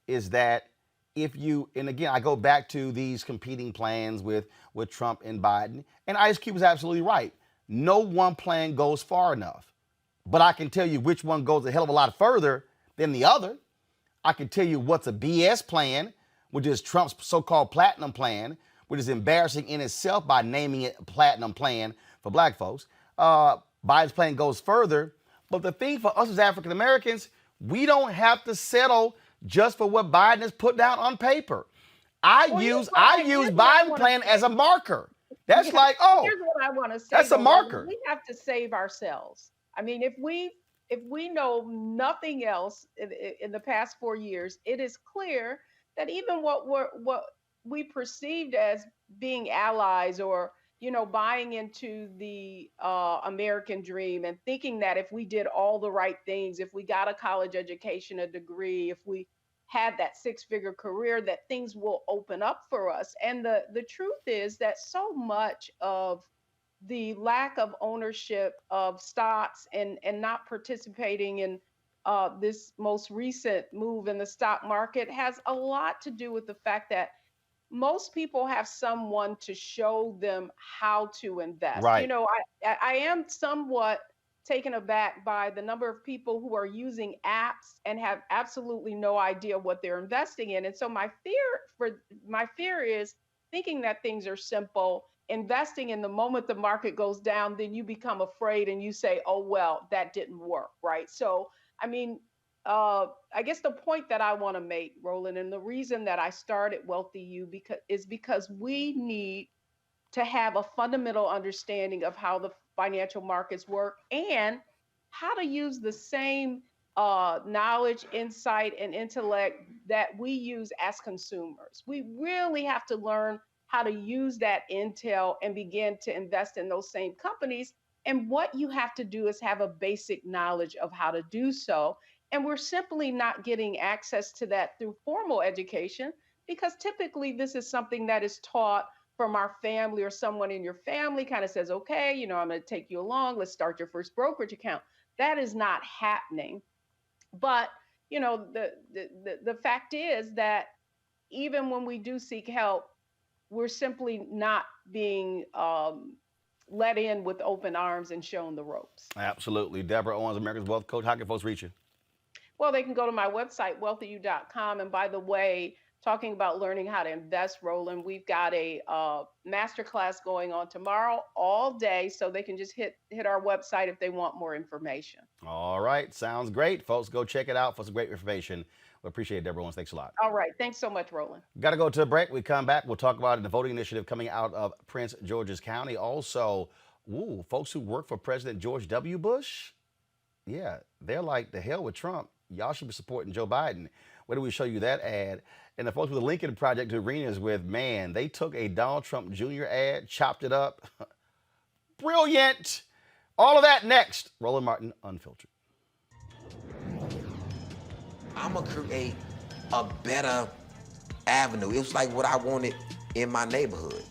Speaker 1: is that if you, and again, I go back to these competing plans with Trump and Biden, and Ice Cube is absolutely right. No one plan goes far enough, but I can tell you which one goes a hell of a lot further than the other. I can tell you what's a BS plan, which is Trump's so-called platinum plan, which is embarrassing in itself by naming it a platinum plan for Black folks. Biden's plan goes further, but the thing for us as African Americans, we don't have to settle just for what Biden has put down on paper. I use Biden plan as a marker. That's like, oh,
Speaker 6: Here's what I want to say.
Speaker 1: that's a
Speaker 6: though,
Speaker 1: marker.
Speaker 6: We have to save ourselves. I mean, if we know nothing else in the past 4 years, it is clear that even what we perceived as being allies, or buying into the American dream and thinking that if we did all the right things, if we got a college education, a degree, if we had that six-figure career, that things will open up for us. And the truth is that so much of the lack of ownership of stocks and not participating in this most recent move in the stock market has a lot to do with the fact that most people have someone to show them how to invest.
Speaker 1: Right.
Speaker 6: I am somewhat taken aback by the number of people who are using apps and have absolutely no idea what they're investing in. And so my fear is thinking that things are simple, investing in the moment the market goes down, then you become afraid and you say, oh, well, that didn't work, right? So, I mean, I guess the point that I want to make, Roland, and the reason that I started Wealthy You because we need to have a fundamental understanding of how the financial markets work and how to use the same knowledge, insight, and intellect that we use as consumers. We really have to learn how to use that intel and begin to invest in those same companies. And what you have to do is have a basic knowledge of how to do so. And we're simply not getting access to that through formal education, because typically this is something that is taught from our family, or someone in your family kind of says, okay, I'm going to take you along. Let's start your first brokerage account. That is not happening. But, the fact is that even when we do seek help, we're simply not being let in with open arms and shown the ropes.
Speaker 1: Absolutely. Deborah Owens, America's Wealth Coach. How can folks reach you?
Speaker 6: Well, they can go to my website, wealthyu.com. And by the way, talking about learning how to invest, Roland, we've got a masterclass going on tomorrow all day, so they can just hit our website if they want more information.
Speaker 1: All right. Sounds great. Folks, go check it out for some great information. We appreciate it, Deborah Owens. Thanks a lot.
Speaker 6: All right. Thanks so much, Roland.
Speaker 1: Got to go to a break. We come back. We'll talk about the voting initiative coming out of Prince George's County. Also, folks who work for President George W. Bush, yeah, they're like, the hell with Trump. Y'all should be supporting Joe Biden. Where do we show you that ad? And the folks with the Lincoln Project Arenas with, man, they took a Donald Trump Jr. ad, chopped it up. Brilliant. All of that next. Roland Martin, Unfiltered.
Speaker 7: I'm going to create a better avenue. It was like what I wanted in my neighborhood.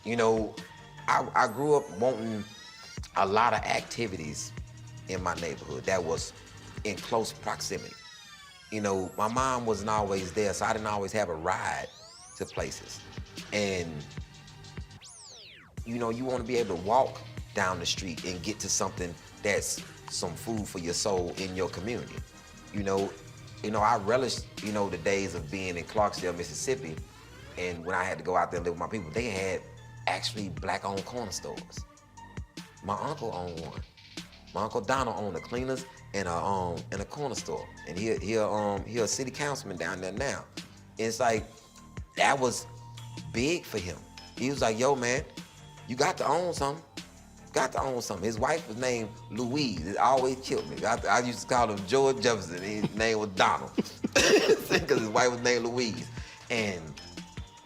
Speaker 7: I grew up wanting a lot of activities in my neighborhood that was in close proximity. My mom wasn't always there, so I didn't always have a ride to places. And You know, you want to be able to walk down the street and get to something that's some food for your soul in your community. You know, I relish, the days of being in Clarksdale, Mississippi, and when I had to go out there and live with my people, they had actually black-owned corner stores. My uncle owned one. My Uncle Donald owned a cleaners and a corner store, and he a city councilman down there now. And it's like that was big for him. He was like, "Yo, man, you got to own something. Got to own something." His wife was named Louise. It always killed me. I used to call him George Jefferson. His name was Donald because his wife was named Louise, and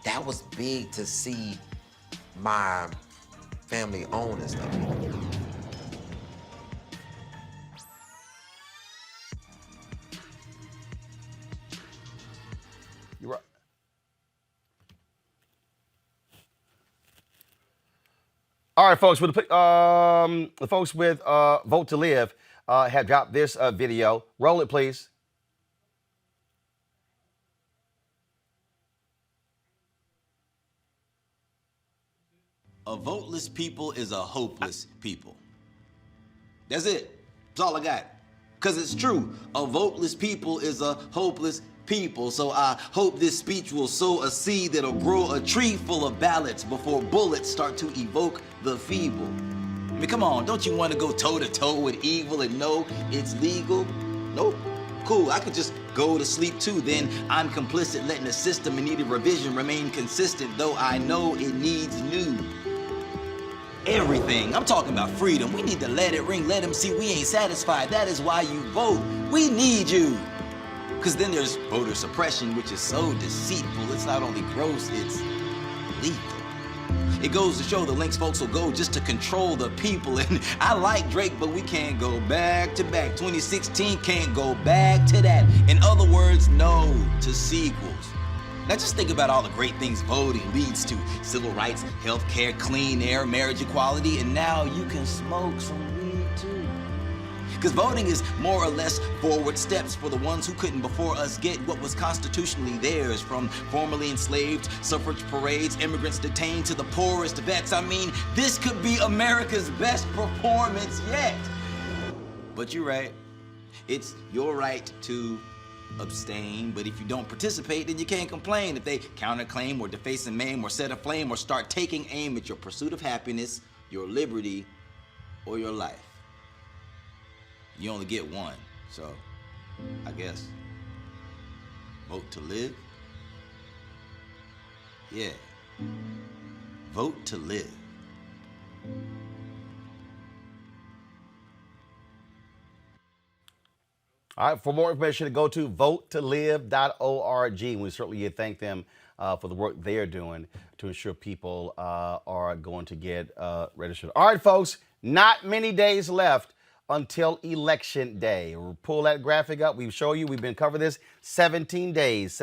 Speaker 7: that was big to see my family own and stuff.
Speaker 1: You're right. All right, folks. With the folks with Vote to Live have dropped this video. Roll it, please.
Speaker 8: A voteless people is a hopeless people. That's it. That's all I got. Because it's true. A voteless people is a hopeless people. So I hope this speech will sow a seed that'll grow a tree full of ballots before bullets start to evoke the feeble. I mean, come on, don't you want to go toe-to-toe with evil and know it's legal? Nope. Cool, I could just go to sleep too. Then I'm complicit, letting the system in need of revision remain consistent, though I know it needs new. Everything. I'm talking about freedom. We need to let it ring, let them see we ain't satisfied. That is why you vote. We need you. Because then there's voter suppression, which is so deceitful. It's not only gross, it's lethal. It goes to show the lengths folks will go just to control the people. And I like Drake, but we can't go back to back. 2016 can't go back to that. In other words, no to sequels. Now just think about all the great things voting leads to. Civil rights, healthcare, clean air, marriage equality, and now you can smoke some weed too. Because voting is more or less forward steps for the ones who couldn't before us get what was constitutionally theirs, from formerly enslaved, suffrage parades, immigrants detained, to the poorest vets. I mean, this could be America's best performance yet. But you're right. It's your right to abstain, but if you don't participate, then you can't complain if they counterclaim or deface and maim or set aflame or start taking aim at your pursuit of happiness, your liberty, or your life. You only get one, so I guess vote to live. Yeah, vote to live.
Speaker 1: All right, for more information, go to votetolive.org. We certainly thank them for the work they're doing to ensure people are going to get registered. All right, folks, not many days left until Election Day. We'll pull that graphic up. We show you, we've been covering this, 17 days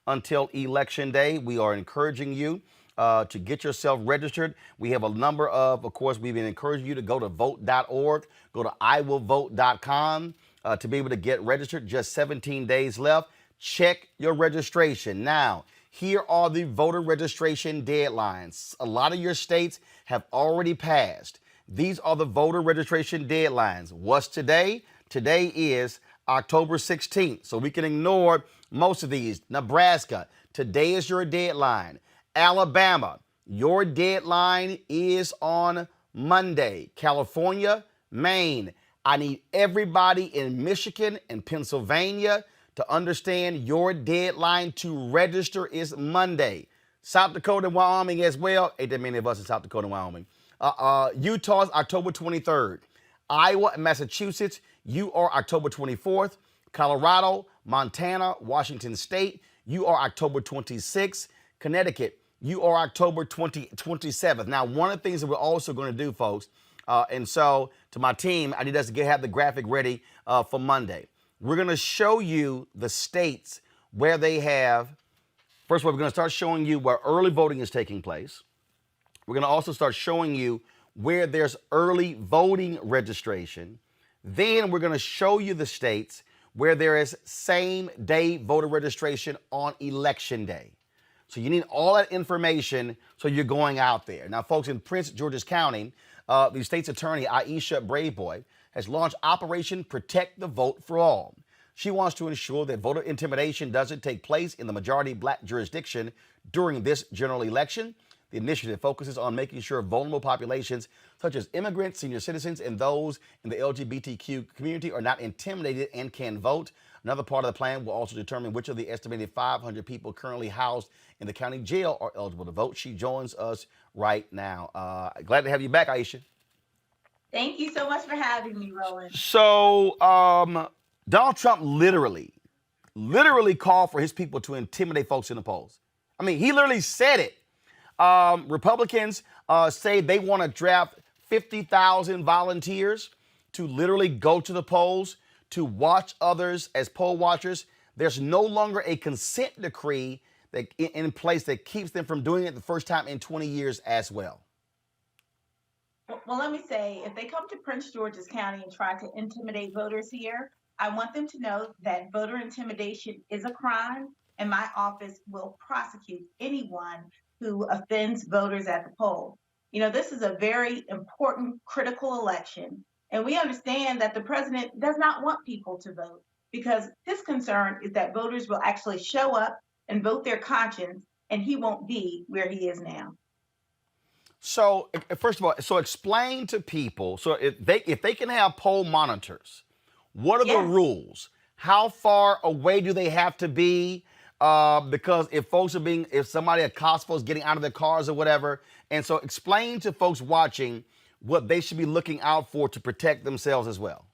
Speaker 1: until Election Day. We are encouraging you to get yourself registered. We have a number of course, we've been encouraging you to go to vote.org, go to iwillvote.com. To be able to get registered. Just 17 days left. Check your registration. Now, here are the voter registration deadlines. A lot of your states have already passed. These are the voter registration deadlines. What's today? Today is October 16th, so we can ignore most of these. Nebraska, today is your deadline. Alabama, your deadline is on Monday. California, Maine, I need everybody in Michigan and Pennsylvania to understand your deadline to register is Monday. South Dakota and Wyoming as well. Ain't that many of us in South Dakota and Wyoming. Utah's October 23rd. Iowa and Massachusetts, you are October 24th. Colorado, Montana, Washington State, you are October 26th. Connecticut, you are October 27th. Now, one of the things that we're also going to do, folks, and so to my team, I need us to have the graphic ready for Monday. We're going to show you the states where they have, first of all, we're going to start showing you where early voting is taking place. We're going to also start showing you where there's early voting registration. Then we're going to show you the states where there is same day voter registration on Election Day. So you need all that information so you're going out there. Now, folks, in Prince George's County, the state's attorney, Aisha Braveboy, has launched Operation Protect the Vote for All. She wants to ensure that voter intimidation doesn't take place in the majority black jurisdiction during this general election. The initiative focuses on making sure vulnerable populations such as immigrants, senior citizens, and those in the LGBTQ community are not intimidated and can vote. Another part of the plan will also determine which of the estimated 500 people currently housed in the county jail are eligible to vote. She joins us right now. Glad to have you back, Aisha.
Speaker 9: Thank you so much for having me, Roland.
Speaker 1: So, Donald Trump literally called for his people to intimidate folks in the polls. I mean, he literally said it. Republicans say they want to draft 50,000 volunteers to literally go to the polls to watch others as poll watchers. There's no longer a consent decree that in place that keeps them from doing it the first time in 20 years as well.
Speaker 9: Well, let me say, if they come to Prince George's County and try to intimidate voters here, I want them to know that voter intimidation is a crime, and my office will prosecute anyone who offends voters at the poll. You know, this is a very important, critical election, and we understand that the president does not want people to vote because his concern is that voters will actually show up and vote their conscience, and he won't be where he is now.
Speaker 1: So, first of all, so explain to people, so if they can have poll monitors, what are the rules? How far away do they have to be? Because if somebody accosts folks getting out of their cars or whatever, and so explain to folks watching what they should be looking out for to protect themselves as well.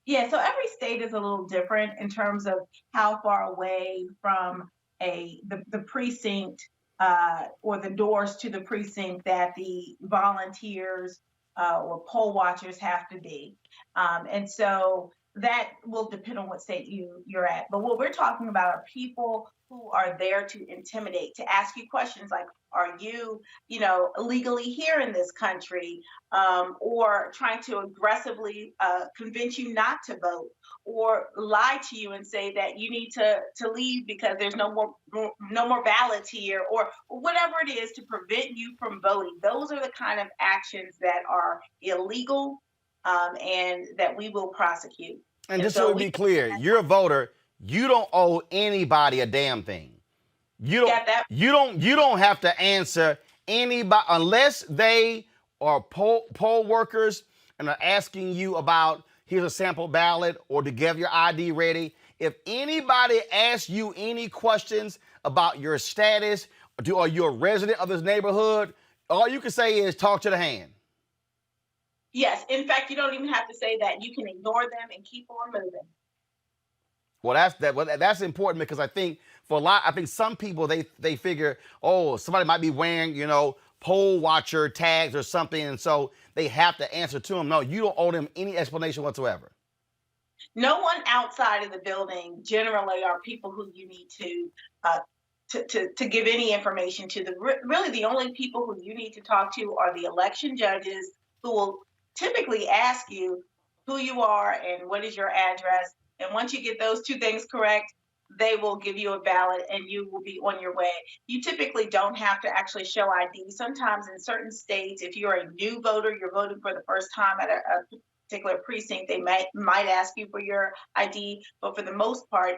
Speaker 9: Yeah, so every state is a little different in terms of how far away from the precinct or the doors to the precinct that the volunteers or poll watchers have to be. And so that will depend on what state you're at. But what we're talking about are people who are there to intimidate, to ask you questions like, are you, illegally here in this country, or trying to aggressively convince you not to vote, or lie to you and say that you need to leave because there's no more ballots here, or whatever it is to prevent you from voting. Those are the kind of actions that are illegal and that we will prosecute.
Speaker 1: And just so we be clear, you're a voter. You don't owe anybody a damn thing. You don't have to answer anybody unless they are poll workers and are asking you about here's a sample ballot or to get your ID ready. If anybody asks you any questions about your status, are you a resident of this neighborhood, all you can say is talk to the hand.
Speaker 9: Yes. In fact, you don't even have to say that. You can ignore them and keep on moving.
Speaker 1: Well, that's important because I think some people they figure, oh, somebody might be wearing, poll watcher tags or something, and so they have to answer to them. No, you don't owe them any explanation whatsoever.
Speaker 9: No one outside of the building generally are people who you need to give any information to. Really, the only people who you need to talk to are the election judges, who will typically ask you who you are and what is your address. And once you get those two things correct, they will give you a ballot and you will be on your way. You typically don't have to actually show ID. Sometimes in certain states, if you're a new voter, you're voting for the first time at a particular precinct, they might ask you for your ID. But for the most part,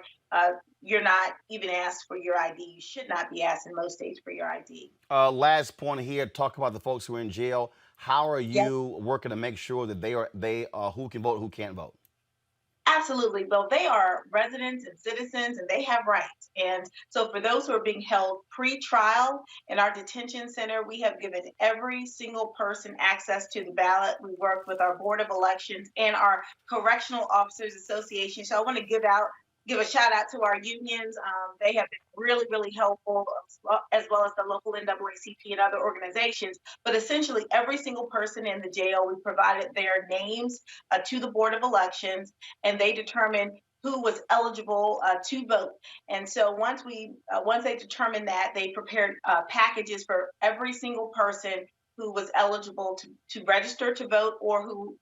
Speaker 9: you're not even asked for your ID. You should not be asked in most states for your ID.
Speaker 1: Last point here, talk about the folks who are in jail. How are you working to make sure that they are who can vote, who can't vote?
Speaker 9: Absolutely. Well, they are residents and citizens and they have rights. And so for those who are being held pre-trial in our detention center, we have given every single person access to the ballot. We work with our Board of Elections and our Correctional Officers Association. So I want to give a shout out to our unions. They have been really, really helpful, as well as the local NAACP and other organizations. But essentially, every single person in the jail, we provided their names to the Board of Elections, and they determined who was eligible to vote. And so once they determined that, they prepared packages for every single person who was eligible to register to vote or who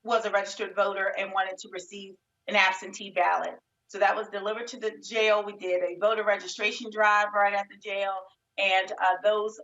Speaker 9: was a registered voter and wanted to receive an absentee ballot. So that was delivered to the jail. We did a voter registration drive right at the jail. And those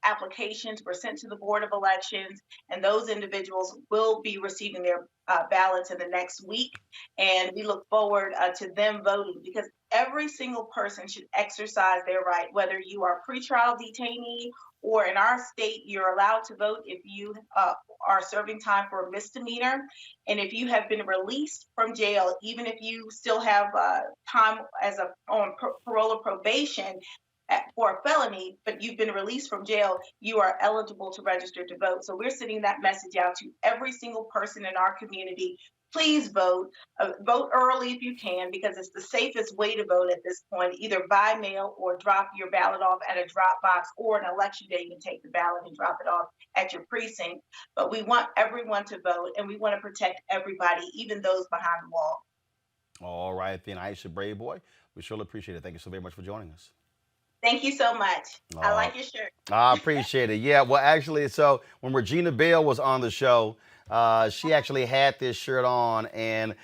Speaker 9: applications were sent to the Board of Elections, and those individuals will be receiving their ballots in the next week. And we look forward to them voting, because every single person should exercise their right, whether you are a pretrial detainee or in our state, you're allowed to vote if you are serving time for a misdemeanor. And if you have been released from jail, even if you still have time on parole or probation, for a felony, but you've been released from jail, you are eligible to register to vote. So we're sending that message out to every single person in our community. Please vote. Vote early if you can, because it's the safest way to vote at this point, either by mail or drop your ballot off at a drop box, or an election day, you can take the ballot and drop it off at your precinct. But we want everyone to vote, and we want to protect everybody, even those behind the wall.
Speaker 1: All right, then, Aisha Braveboy, we surely appreciate it. Thank you so very much for joining us.
Speaker 9: Thank you so much. I like your shirt.
Speaker 1: I appreciate it. Yeah, well, actually, so when Regina Bell was on the show, she actually had this shirt on, and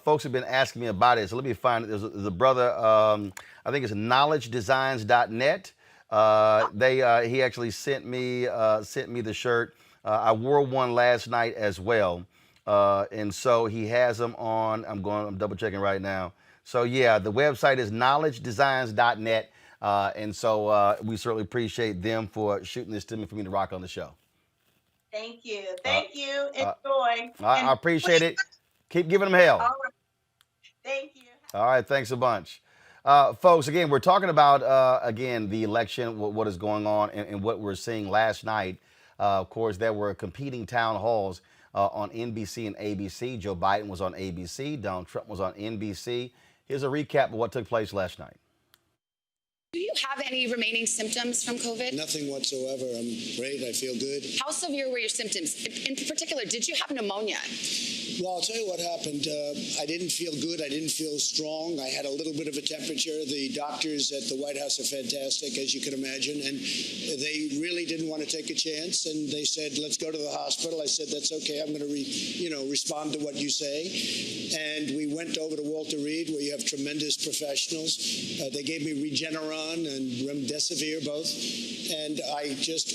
Speaker 1: folks have been asking me about it. So let me find it. There's a brother, I think it's knowledgedesigns.net. He actually sent me the shirt. I wore one last night as well, and so he has them on. I'm double checking right now. So yeah, the website is knowledgedesigns.net. And so we certainly appreciate them for shooting this to me for me to rock on the show.
Speaker 9: Thank you. Thank you. Enjoy.
Speaker 1: I appreciate it. Keep giving them hell.
Speaker 9: All right. Thank you.
Speaker 1: All right. Thanks a bunch. Folks, again, we're talking about, again, the election, what is going on, and what we're seeing last night. Of course, there were competing town halls on NBC and ABC. Joe Biden was on ABC. Donald Trump was on NBC. Here's a recap of what took place last night.
Speaker 10: Do you have any remaining symptoms from COVID?
Speaker 11: Nothing whatsoever. I'm great. I feel good.
Speaker 10: How severe were your symptoms? In particular, did you have pneumonia?
Speaker 11: Well, I'll tell you what happened. I didn't feel good. I didn't feel strong. I had a little bit of a temperature. The doctors at the White House are fantastic, as you can imagine, and they really didn't want to take a chance. And they said, "Let's go to the hospital." I said, "That's okay. I'm going to, respond to what you say." And we went over to Walter Reed, where you have tremendous professionals. They gave me Regeneron and Remdesivir both, and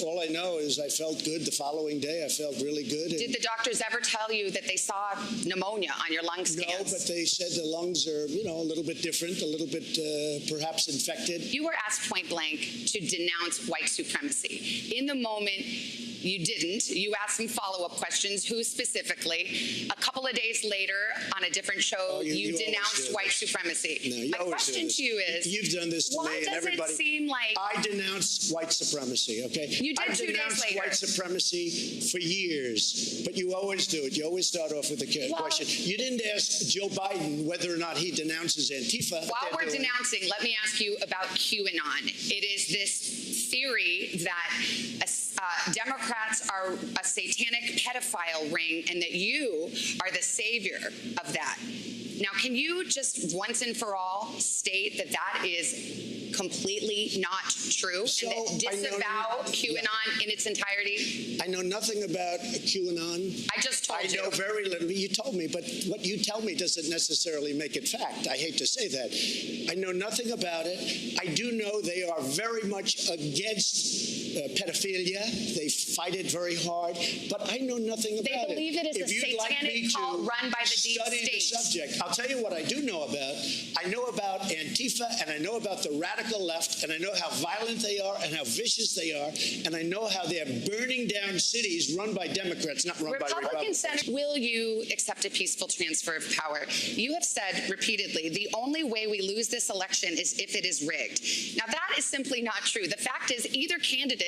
Speaker 11: all I know is I felt good the following day. I felt really good.
Speaker 10: Did the doctors ever tell you that they saw pneumonia on your lung scans?
Speaker 11: No, but they said the lungs are, a little bit different, a little bit perhaps infected.
Speaker 10: You were asked point blank to denounce white supremacy. In the moment, you didn't. You asked some follow-up questions. Who specifically? A couple of days later, on a different show, you denounced white supremacy.
Speaker 11: No,
Speaker 10: my question to you is,
Speaker 11: you've done this to me and everybody.
Speaker 10: Why does it seem like
Speaker 11: I denounced white supremacy? Okay,
Speaker 10: you did 2 days later.
Speaker 11: I've denounced white supremacy for years, but you always do it. You always start off with a question. You didn't ask Joe Biden whether or not he denounces Antifa.
Speaker 10: While we're denouncing, let me ask you about QAnon. It is this theory that Democrats are a satanic pedophile ring and that you are the savior of that. Now, can you just once and for all state that that is completely not true,
Speaker 11: so
Speaker 10: and that disavow QAnon in its entirety?
Speaker 11: I know nothing about QAnon.
Speaker 10: I just told you.
Speaker 11: I know very little. You told me, but what you tell me doesn't necessarily make it fact. I hate to say that. I know nothing about it. I do know they are very much against pedophilia. They fight it very hard, but I know nothing about it.
Speaker 10: They believe it is a satanic cult run by the deep
Speaker 11: state. The subject. I'll tell you what I do know about. I know about Antifa, and I know about the radical left, and I know how violent they are and how vicious they are, and I know how they're burning down cities run by Democrats, not run by Republicans.
Speaker 10: Senator, will you accept a peaceful transfer of power? You have said repeatedly, the only way we lose this election is if it is rigged. Now, that is simply not true. The fact is either candidate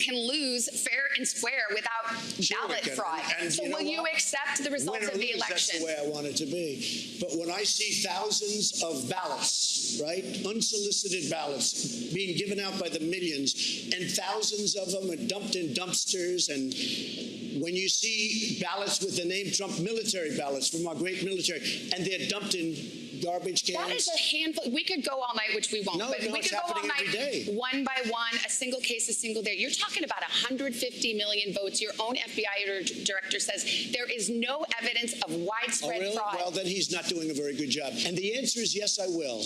Speaker 10: can lose fair and square without ballot fraud. So will you accept the results of the election?
Speaker 11: That's the way I want it to be. But when I see thousands of ballots, right, unsolicited ballots being given out by the millions, and thousands of them are dumped in dumpsters, and when you see ballots with the name Trump, military ballots from our great military, and they're dumped in garbage cans.
Speaker 10: That is a handful. We could go all night, which we won't.
Speaker 11: No,
Speaker 10: but
Speaker 11: no,
Speaker 10: we
Speaker 11: it's
Speaker 10: could go all
Speaker 11: happening every
Speaker 10: night,
Speaker 11: day.
Speaker 10: one by one, a single case, a single day. You're talking about 150 million votes. Your own FBI director says there is no evidence of widespread
Speaker 11: really?
Speaker 10: fraud.
Speaker 11: Well, then he's not doing a very good job. And the answer is yes, I will.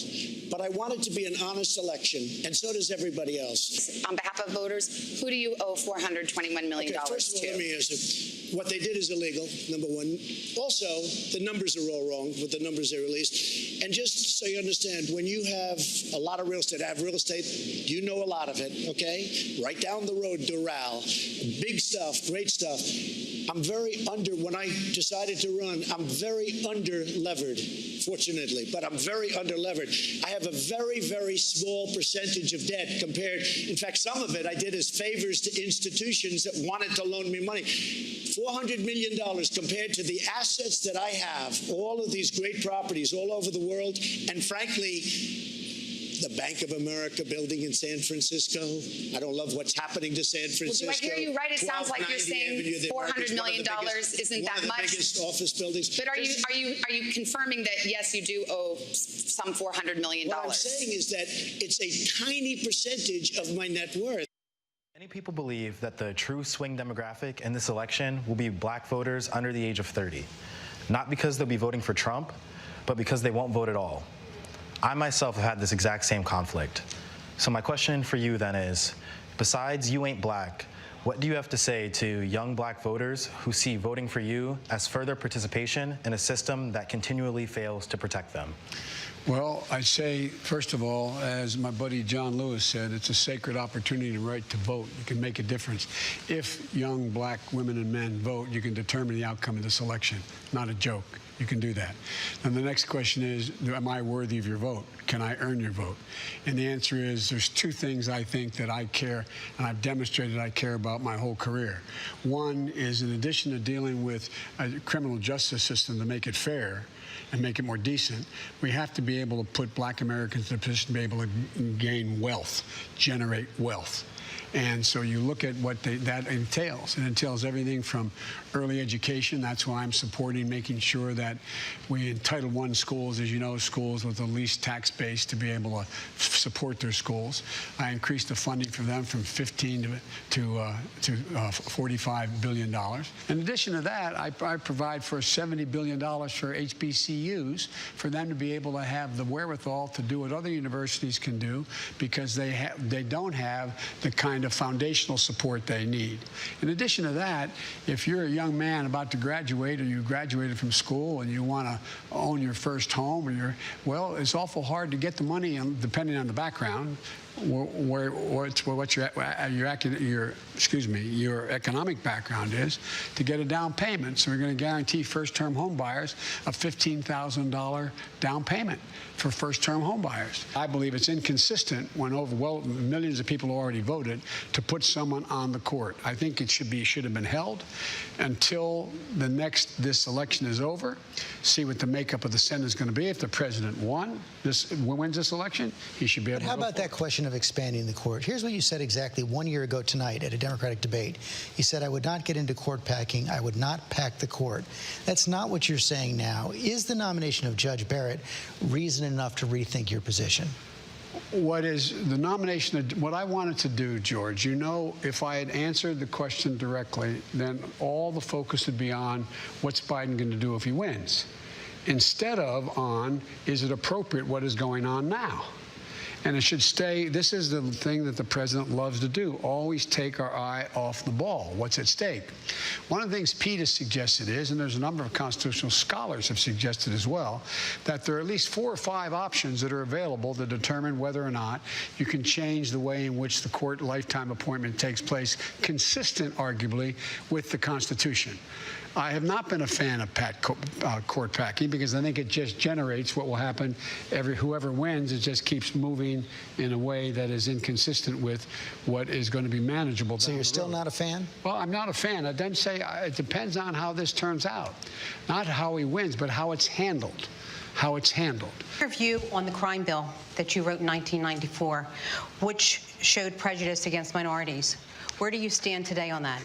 Speaker 11: But I want it to be an honest election, and so does everybody else.
Speaker 10: On behalf of voters, who do you owe $421 million
Speaker 11: First of all,
Speaker 10: to?
Speaker 11: let me answer. What they did is illegal, number one. Also, the numbers are all wrong with the numbers they released. And just so you understand, when you have a lot of real estate, I have real estate, you know a lot of it, okay? Right down the road, Doral, big stuff, great stuff. I'm very when I decided to run, I'm very under-levered, fortunately, but I'm very under-levered. I have a very, very small percentage of debt compared, in fact, some of it I did as favors to institutions that wanted to loan me money. $400 million compared to the assets that I have, all of these great properties all over the world, and frankly, the Bank of America building in San Francisco. I don't love what's happening to San Francisco.
Speaker 10: Well, do I hear you right? It sounds like you're saying $400 million isn't that much.
Speaker 11: One of the biggest office buildings.
Speaker 10: But are you confirming that yes, you do owe some $400 million?
Speaker 11: What I'm saying is that it's a tiny percentage of my net worth.
Speaker 12: Many people believe that the true swing demographic in this election will be black voters under the age of 30. Not because they'll be voting for Trump, but because they won't vote at all. I myself have had this exact same conflict. So my question for you then is, besides you ain't black, what do you have to say to young black voters who see voting for you as further participation in a system that continually fails to protect them?
Speaker 13: Well, I say, first of all, as my buddy John Lewis said, it's a sacred opportunity and right to vote. You can make a difference. If young black women and men vote, you can determine the outcome of this election. Not a joke. You can do that. And the next question is, am I worthy of your vote? Can I earn your vote? And the answer is, there's two things I think that I care, and I've demonstrated I care about my whole career. One is, in addition to dealing with a criminal justice system to make it fair and make it more decent, we have to be able to put black Americans in a position to be able to gain wealth, generate wealth. And so you look at what that entails. It entails everything from early education. That's why I'm supporting making sure that we in Title I schools, as you know, schools with the least tax base to be able to support their schools. I increased the funding for them from 15 to $45 billion. In addition to that, I provide for $70 billion for HBCUs for them to be able to have the wherewithal to do what other universities can do because they don't have the kind of foundational support they need. In addition to that, if you're a young man about to graduate or you graduated from school and you want to own your first home, well, it's awful hard to get the money, depending on the background, what your economic background is, to get a down payment. So we're going to guarantee first-term home buyers a $15,000 down payment for first-term home buyers. I believe it's inconsistent when millions of people already voted to put someone on the court. I think it should have been held until this election is over. See what the makeup of the Senate is going to be. If the president wins this election, he should be able to.
Speaker 14: How about that question of expanding the court? Here's what you said exactly 1 year ago tonight at a Democratic debate. You said, I would not get into court packing. I would not pack the court. That's not what you're saying now. Is the nomination of Judge Barrett reason enough to rethink your position?
Speaker 13: What is the nomination? What I wanted to do, George, if I had answered the question directly, then all the focus would be on what's Biden going to do if he wins, instead of on, is it appropriate what is going on now? And it should stay. This is the thing that the president loves to do, always take our eye off the ball. What's at stake? One of the things Pete has suggested is, and there's a number of constitutional scholars have suggested as well, that there are at least 4 or 5 options that are available to determine whether or not you can change the way in which the court lifetime appointment takes place, consistent, arguably, with the Constitution. I have not been a fan of court packing because I think it just generates what will happen. Whoever wins, it just keeps moving in a way that is inconsistent with what is going to be manageable.
Speaker 14: So you're still not a fan?
Speaker 13: Well, I'm not a fan. I then say it depends on how this turns out. Not how he wins, but how it's handled. How it's handled.
Speaker 15: Your view on the crime bill that you wrote in 1994, which showed prejudice against minorities. Where do you stand today on that?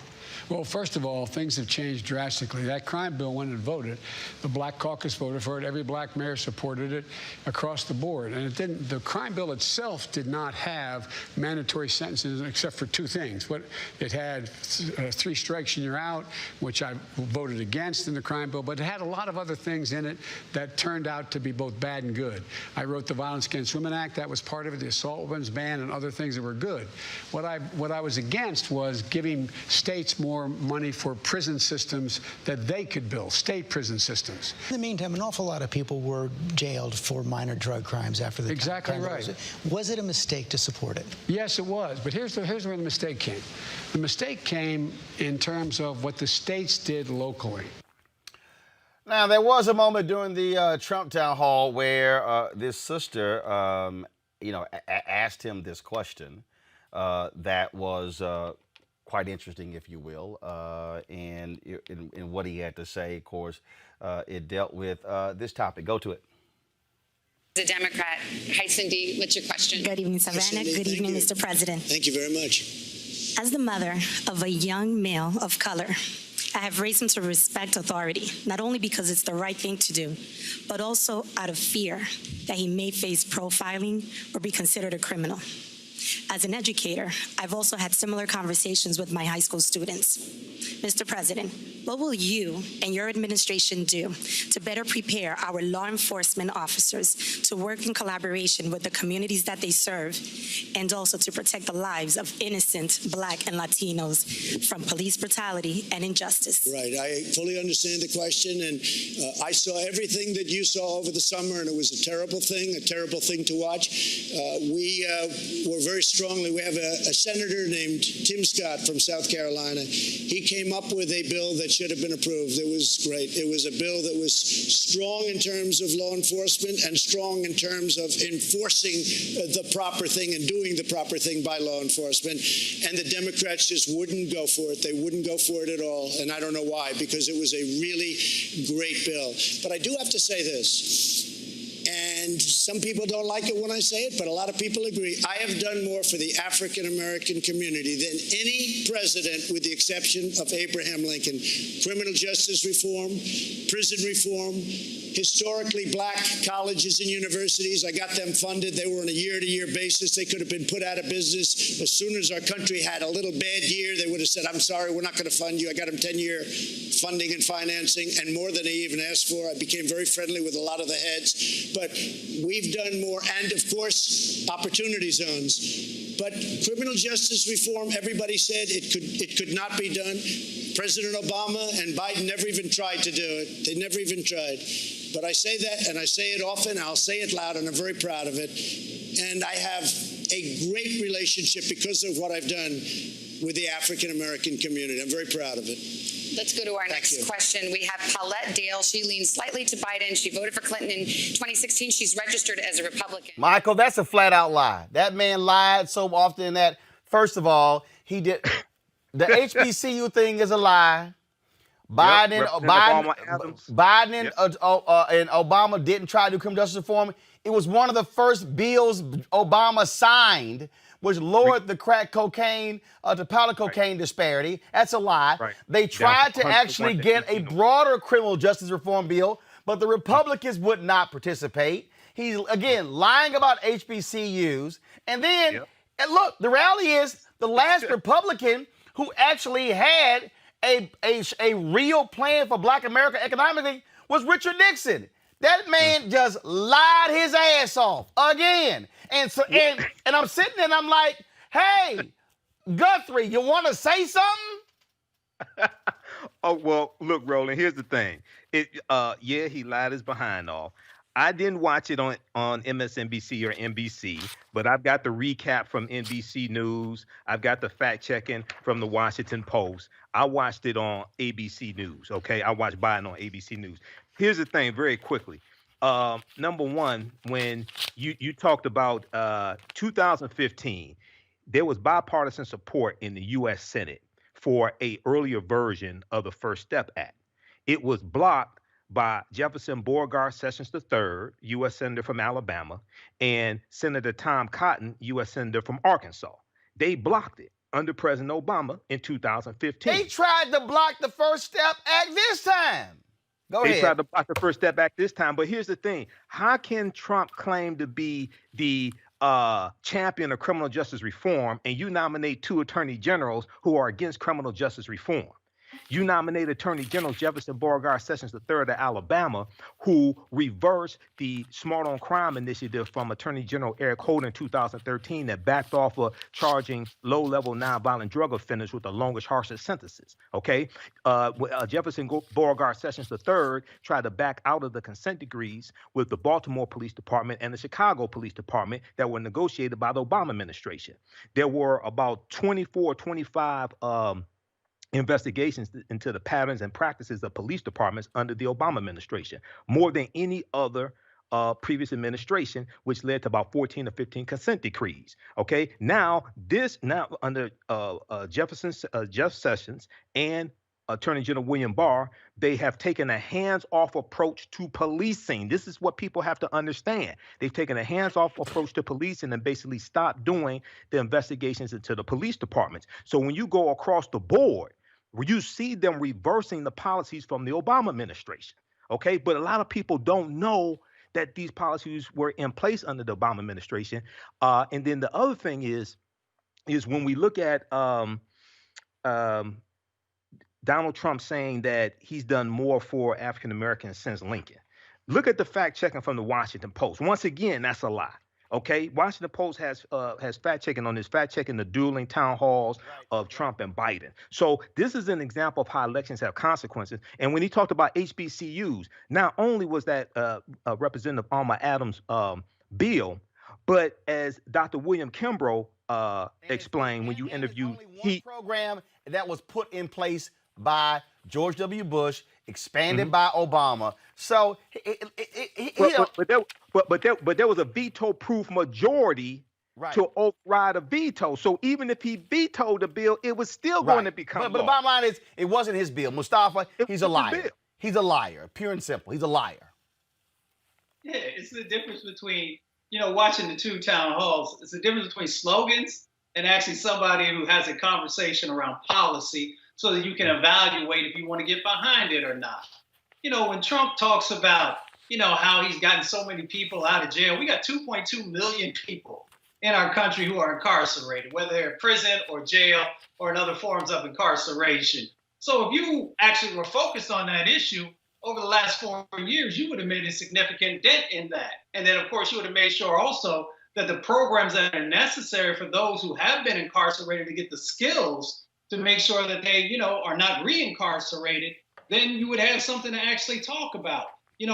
Speaker 13: Well, first of all, things have changed drastically. That crime bill, when it voted, the Black Caucus voted for it. Every black mayor supported it across the board. And it didn't. The crime bill itself did not have mandatory sentences except for two things. What it had 3 strikes and you're out, which I voted against in the crime bill, but it had a lot of other things in it that turned out to be both bad and good. I wrote the Violence Against Women Act. That was part of it. The assault weapons ban and other things that were good. What I was against was giving states more money for prison systems that they could build, state prison systems.
Speaker 14: In the meantime, an awful lot of people were jailed for minor drug crimes after the
Speaker 13: Exactly
Speaker 14: crime bill
Speaker 13: right.
Speaker 14: Was it a mistake to support it?
Speaker 13: Yes, it was. But here's where the mistake came. The mistake came in terms of what the states did locally.
Speaker 1: Now, there was a moment during the Trump town hall where this sister, asked him this question that was quite interesting, if you will, and in what he had to say. Of course, it dealt with this topic. Go to it.
Speaker 10: As a Democrat, hi Cindy, what's your question?
Speaker 16: Good evening, Savannah.
Speaker 11: Cindy,
Speaker 16: Good
Speaker 11: thank
Speaker 16: evening,
Speaker 11: you.
Speaker 16: Mr. President.
Speaker 11: Thank you very much.
Speaker 16: As the mother of a young male of color, I have raised him to respect authority, not only because it's the right thing to do, but also out of fear that he may face profiling or be considered a criminal. As an educator, I've also had similar conversations with my high school students. Mr. President, what will you and your administration do to better prepare our law enforcement officers to work in collaboration with the communities that they serve, and also to protect the lives of innocent Black and Latinos from police brutality and injustice?
Speaker 11: Right. I fully understand the question, and I saw everything that you saw over the summer, and it was a terrible thing to watch. We were very strongly, we have a senator named Tim Scott from South Carolina. He came up with a bill that should have been approved. It was great. It was a bill that was strong in terms of law enforcement and strong in terms of enforcing the proper thing and doing the proper thing by law enforcement. And the Democrats just wouldn't go for it. They wouldn't go for it at all. And I don't know why, because it was a really great bill. But I do have to say this. And some people don't like it when I say it, but a lot of people agree. I have done more for the African American community than any president, with the exception of Abraham Lincoln. Criminal justice reform, prison reform, historically Black colleges and universities. I got them funded. They were on a year-to-year basis. They could have been put out of business. As soon as our country had a little bad year, they would have said, I'm sorry, we're not going to fund you. I got them 10-year funding and financing, and more than they even asked for. I became very friendly with a lot of the heads. But we've done more, and of course, opportunity zones. But criminal justice reform, everybody said it could not be done. President Obama and Biden never even tried to do it. They never even tried. But I say that, and I say it often. I'll say it loud, and I'm very proud of it. And I have a great relationship because of what I've done with the African American community. I'm very proud of it.
Speaker 10: Let's go to our next question. We have Paulette Dale. She leans slightly to Biden. She voted for Clinton in 2016. She's registered as a Republican.
Speaker 1: Michael, that's a flat out lie. That man lied so often that, first of all, he did. The HBCU thing is a lie. Biden and Obama didn't try to do criminal justice reform. It was one of the first bills Obama signed, which lowered the crack cocaine to powder cocaine disparity. That's a lie.
Speaker 4: Right.
Speaker 1: They tried to actually get a broader criminal justice reform bill, but the Republicans would not participate. He's, again, lying about HBCUs. And then, and look, the reality is the last Republican who actually had a real plan for Black America economically was Richard Nixon. That man just lied his ass off again. And so and I'm sitting there and I'm like, hey, Guthrie, you want to say something?
Speaker 4: Oh, well, look, Roland, here's the thing. He lied his behind off. I didn't watch it on MSNBC or NBC, but I've got the recap from NBC News. I've got the fact checking from the Washington Post. I watched it on ABC News, okay? I watched Biden on ABC News. Here's the thing, very quickly. Number one, when you talked about 2015, there was bipartisan support in the U.S. Senate for an earlier version of the First Step Act. It was blocked by Jefferson Beauregard Sessions III, U.S. Senator from Alabama, and Senator Tom Cotton, U.S. Senator from Arkansas. They blocked it. under President Obama in 2015.
Speaker 1: They tried to block the First Step Act this time. Go
Speaker 4: They
Speaker 1: ahead.
Speaker 4: tried to block the First Step Act this time, but here's the thing. How can Trump claim to be the champion of criminal justice reform and you nominate 2 attorney generals who are against criminal justice reform? You nominate Attorney General Jefferson Beauregard Sessions III of Alabama, who reversed the Smart on Crime initiative from Attorney General Eric Holder in 2013 that backed off of charging low-level nonviolent drug offenders with the longest, harshest sentences. Okay, Jefferson Beauregard Sessions III tried to back out of the consent decrees with the Baltimore Police Department and the Chicago Police Department that were negotiated by the Obama administration. There were about 24, 25 investigations into the patterns and practices of police departments under the Obama administration, more than any other previous administration, which led to about 14 or 15 consent decrees. Okay, now under Jeff Sessions and Attorney General William Barr, they have taken a hands-off approach to policing. This is what people have to understand. They've taken a hands-off approach to policing and basically stopped doing the investigations into the police departments. So when you go across the board, you see them reversing the policies from the Obama administration, okay? But a lot of people don't know that these policies were in place under the Obama administration. And then the other thing is when we look at Donald Trump saying that he's done more for African Americans since Lincoln. Look at the fact checking from the Washington Post. Once again, that's a lie. Okay, Washington Post has fact checking on this, fact checking the dueling town halls of Trump and Biden. So this is an example of how elections have consequences. And when he talked about HBCUs, not only was that Representative Alma Adams' bill, but as Dr. William Kimbrough explained when you interviewed,
Speaker 1: program that was put in place by George W. Bush, expanded by Obama. So
Speaker 4: but there was a veto-proof majority to override a veto. So even if he vetoed the bill, it was still going to become
Speaker 1: But the bottom line is, it wasn't his bill. Mustafa, he's a liar. He's a liar, pure and simple. He's a liar.
Speaker 3: Yeah, it's the difference between, watching the 2 town halls. It's the difference between slogans and actually somebody who has a conversation around policy so that you can evaluate if you want to get behind it or not. When Trump talks about, how he's gotten so many people out of jail, we got 2.2 million people in our country who are incarcerated, whether they're in prison or jail or in other forms of incarceration. So if you actually were focused on that issue over the last 4 years, you would have made a significant dent in that. And then, of course, you would have made sure also that the programs that are necessary for those who have been incarcerated to get the skills to make sure that they, are not reincarcerated, then you would have something to actually talk about.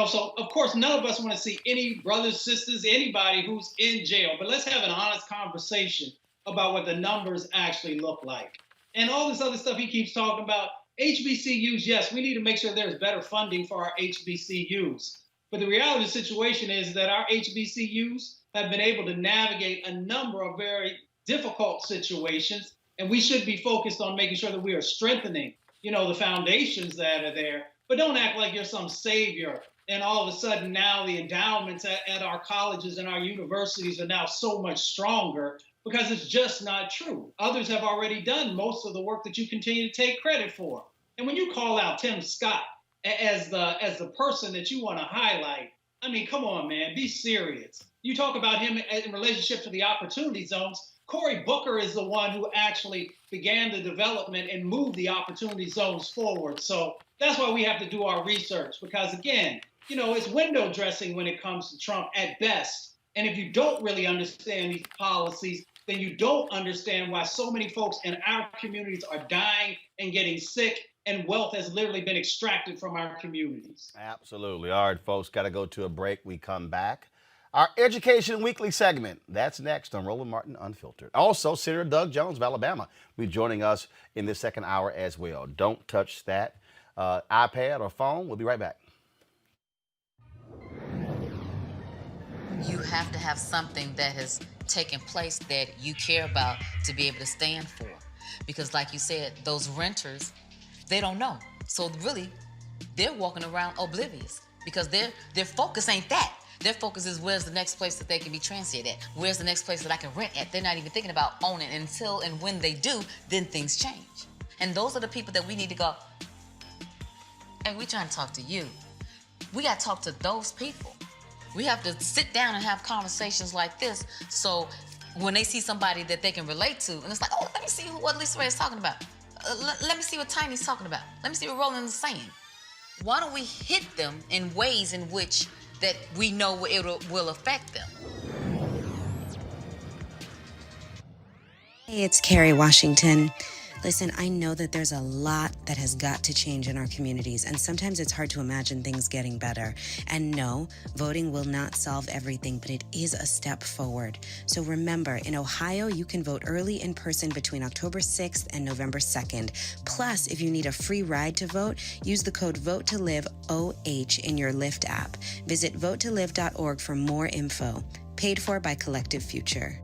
Speaker 3: So of course, none of us want to see any brothers, sisters, anybody who's in jail, but let's have an honest conversation about what the numbers actually look like. And all this other stuff he keeps talking about, HBCUs, yes, we need to make sure there's better funding for our HBCUs. But the reality of the situation is that our HBCUs have been able to navigate a number of very difficult situations, and we should be focused on making sure that we are strengthening, the foundations that are there. But don't act like you're some savior, and all of a sudden now the endowments at our colleges and our universities are now so much stronger, because it's just not true. Others have already done most of the work that you continue to take credit for. And when you call out Tim Scott as the person that you want to highlight, I mean, come on, man, be serious. You talk about him in relationship to the opportunity zones. Cory Booker is the one who actually began the development and moved the opportunity zones forward. So that's why we have to do our research, because again, it's window dressing when it comes to Trump at best. And if you don't really understand these policies, then you don't understand why so many folks in our communities are dying and getting sick, and wealth has literally been extracted from our communities.
Speaker 1: Absolutely. All right, folks, got to go to a break. We come back. Our Education Weekly segment, that's next on Roland Martin Unfiltered. Also, Senator Doug Jones of Alabama will be joining us in this second hour as well. Don't touch that iPad or phone. We'll be right back.
Speaker 17: You have to have something that has taken place that you care about to be able to stand for. Because like you said, those renters, they don't know. So really, they're walking around oblivious because their focus ain't that. Their focus is where's the next place that they can be translated at? Where's the next place that I can rent at? They're not even thinking about owning until and when they do, then things change. And those are the people that we need to go, hey, we trying to talk to you. We got to talk to those people. We have to sit down and have conversations like this so when they see somebody that they can relate to, and it's like, oh, let me see what Lisa Ray is talking about. Let me see what Tiny's talking about. Let me see what Roland is saying. Why don't we hit them in ways in which that we know it will affect them?
Speaker 18: Hey, it's Carrie Washington. Listen, I know that there's a lot that has got to change in our communities, and sometimes it's hard to imagine things getting better. And no, voting will not solve everything, but it is a step forward. So remember, in Ohio, you can vote early in person between October 6th and November 2nd. Plus, if you need a free ride to vote, use the code VOTE2LIVE-OH in your Lyft app. Visit votetolive.org for more info. Paid for by Collective Future.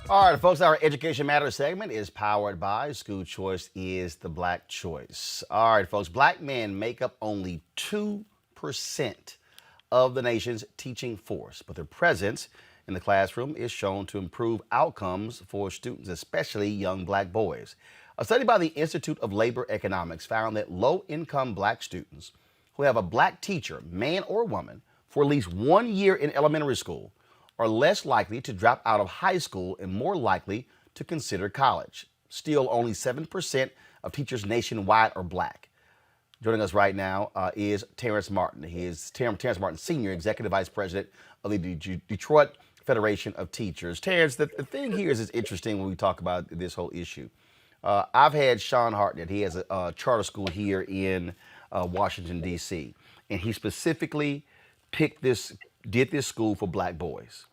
Speaker 1: All right, folks, our Education Matters segment is powered by School Choice is the Black Choice. All right, folks, black men make up only 2% of the nation's teaching force, but their presence in the classroom is shown to improve outcomes for students, especially young black boys. A study by the Institute of Labor Economics found that low-income black students who have a black teacher, man or woman, for at least 1 year in elementary school are less likely to drop out of high school and more likely to consider college. Still, only 7% of teachers nationwide are black. Joining us right now is Terrence Martin. He is Terrence Martin, Sr., Executive Vice President of the Detroit Federation of Teachers. Terrence, the thing here is interesting when we talk about this whole issue. I've had Sean Hartnett. He has a charter school here in Washington, D.C., and he specifically did this school for black boys.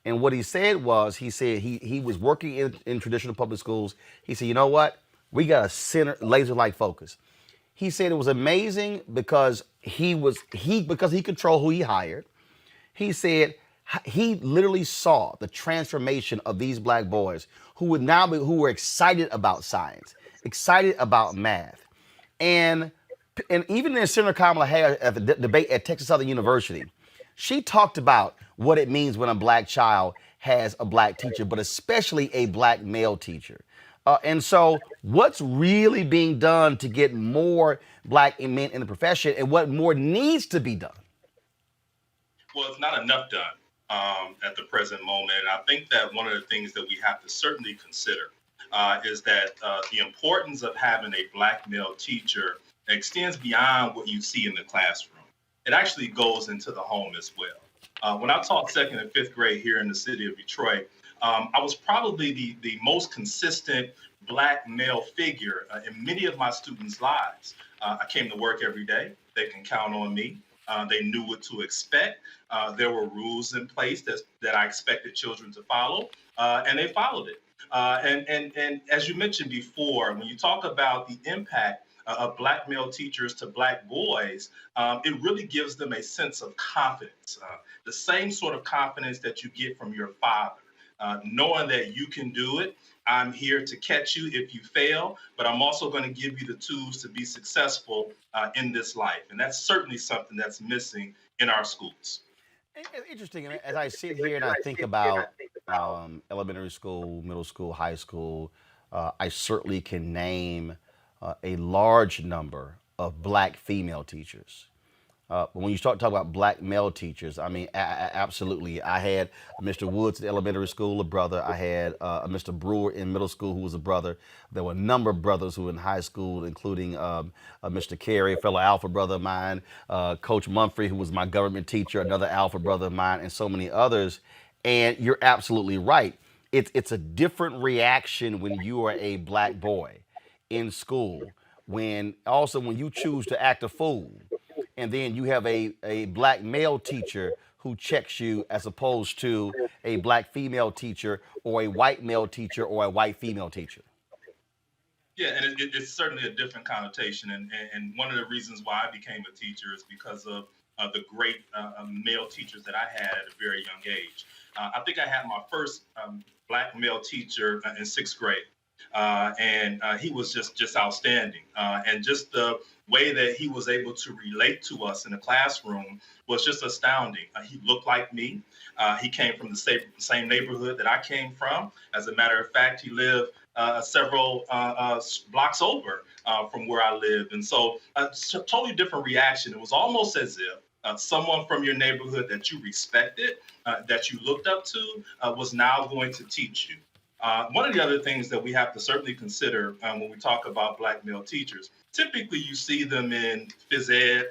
Speaker 1: And what he said was, he was working in traditional public schools. He said, you know what? We got a laser-like focus. He said it was amazing because he controlled who he hired. He said he literally saw the transformation of these black boys who were excited about science, excited about math. And even in Senator Kamala Harris at the debate at Texas Southern University, she talked about what it means when a black child has a black teacher, but especially a black male teacher. And so what's really being done to get more black men in the profession, and what more needs to be done?
Speaker 19: Well, it's not enough done at the present moment. And I think that one of the things that we have to certainly consider is that the importance of having a black male teacher extends beyond what you see in the classroom. It actually goes into the home as well. When I taught 2nd and 5th grade here in the city of Detroit, I was probably the most consistent black male figure in many of my students' lives. I came to work every day. They can count on me. They knew what to expect. There were rules in place that I expected children to follow, and they followed it. And as you mentioned before, when you talk about the impact of black male teachers to black boys, it really gives them a sense of confidence, the same sort of confidence that you get from your father, knowing that you can do it. I'm here to catch you if you fail, but I'm also going to give you the tools to be successful in this life. And that's certainly something that's missing in our schools.
Speaker 1: Interesting. As I sit here and I think about elementary school, middle school, high school, I certainly can name a large number of black female teachers. But when you start talking about black male teachers, I mean, absolutely. I had Mr. Woods at elementary school, a brother. I had a Mr. Brewer in middle school, who was a brother. There were a number of brothers who were in high school, including Mr. Carey, a fellow Alpha brother of mine, Coach Mumphrey, who was my government teacher, another Alpha brother of mine, and so many others. And you're absolutely right. It's a different reaction when you are a black boy in school, when you choose to act a fool, and then you have a black male teacher who checks you, as opposed to a black female teacher or a white male teacher or a white female teacher.
Speaker 19: Yeah, and it's certainly a different connotation. And one of the reasons why I became a teacher is because of the great male teachers that I had at a very young age. I think I had my first black male teacher in sixth grade. And he was just outstanding. And just the way that he was able to relate to us in the classroom was just astounding. He looked like me. He came from the same neighborhood that I came from. As a matter of fact, he lived several blocks over from where I lived. And so it's a totally different reaction. It was almost as if someone from your neighborhood that you respected, that you looked up to, was now going to teach you. One of the other things that we have to certainly consider when we talk about black male teachers, typically you see them in phys ed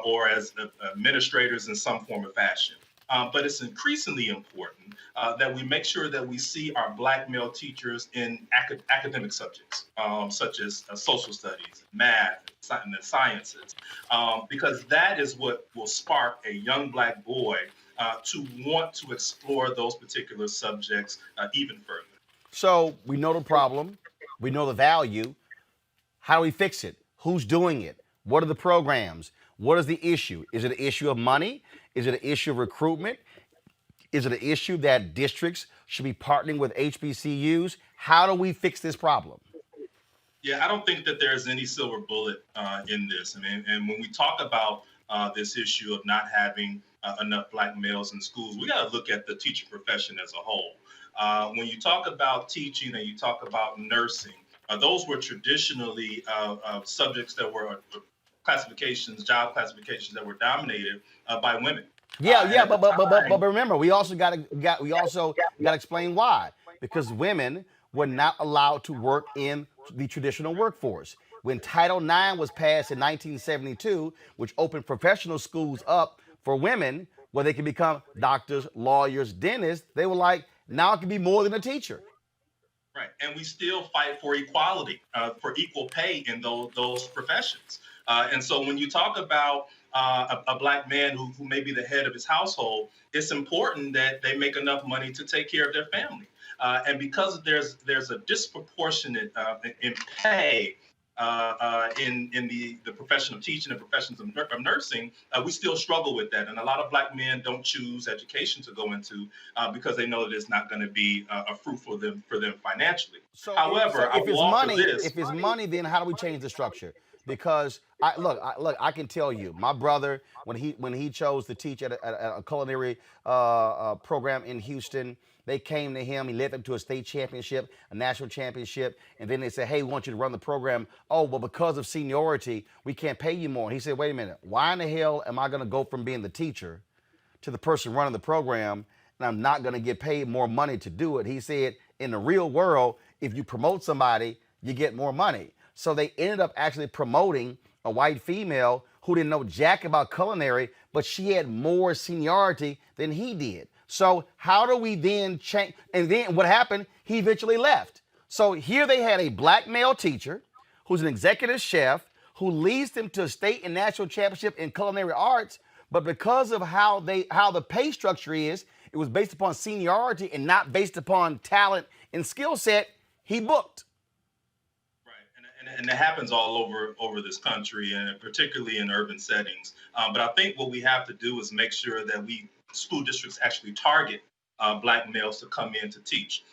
Speaker 19: or as administrators in some form of fashion. But it's increasingly important that we make sure that we see our black male teachers in academic subjects, such as social studies, math, and the sciences, because that is what will spark a young black boy to want to explore those particular subjects even further.
Speaker 1: So we know the problem, we know the value. How do we fix it? Who's doing it? What are the programs? What is the issue? Is it an issue of money? Is it an issue of recruitment? Is it an issue that districts should be partnering with HBCUs? How do we fix this problem?
Speaker 19: Yeah, I don't think that there's any silver bullet in this. I mean, and when we talk about this issue of not having enough black males in schools, we got to look at the teaching profession as a whole. When you talk about teaching and you talk about nursing, those were traditionally subjects that were classifications, job classifications that were dominated by women.
Speaker 1: But remember, we also got to explain why. Because women were not allowed to work in the traditional workforce. When Title IX was passed in 1972, which opened professional schools up for women where they could become doctors, lawyers, dentists, they were like, now it can be more than a teacher.
Speaker 19: Right, and we still fight for equality, for equal pay in those professions. And so when you talk about a black man who may be the head of his household, it's important that they make enough money to take care of their family. And because there's a disproportionate in pay in the profession of teaching and professions of nursing, we still struggle with that. And a lot of black men don't choose education to go into because they know that it's not going to be fruitful for them financially. However,
Speaker 1: if it's money, then how do we change the structure? Because I can tell you, my brother, when he chose to teach at a culinary program in Houston, they came to him. He led them to a state championship, a national championship, and then they said, "Hey, we want you to run the program." Oh, well, because of seniority, we can't pay you more. And he said, "Wait a minute, why in the hell am I going to go from being the teacher to the person running the program, and I'm not going to get paid more money to do it?" He said, "In the real world, if you promote somebody, you get more money." So they ended up actually promoting a white female who didn't know jack about culinary, but she had more seniority than he did. So how do we then change? And then what happened? He eventually left. So here they had a black male teacher who's an executive chef who leads them to a state and national championship in culinary arts. But because of how the pay structure is, it was based upon seniority and not based upon talent and skill set, he booked.
Speaker 19: And it happens all over this country, and particularly in urban settings. But I think what we have to do is make sure that school districts actually target black males to come in to teach,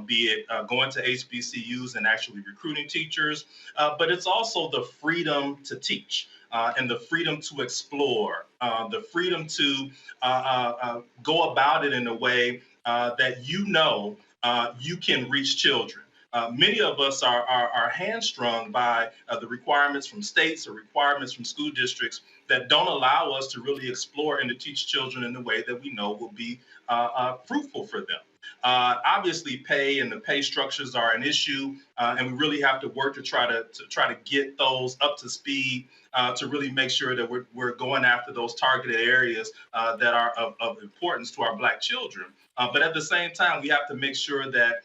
Speaker 19: be it going to HBCUs and actually recruiting teachers. But it's also the freedom to teach and the freedom to explore, the freedom to go about it in a way that you can reach children. Many of us are hamstrung by the requirements from states or requirements from school districts that don't allow us to really explore and to teach children in the way that we know will be fruitful for them. Obviously, pay and the pay structures are an issue, and we really have to work to try to get those up to speed to really make sure that we're going after those targeted areas that are of importance to our black children. But at the same time, we have to make sure that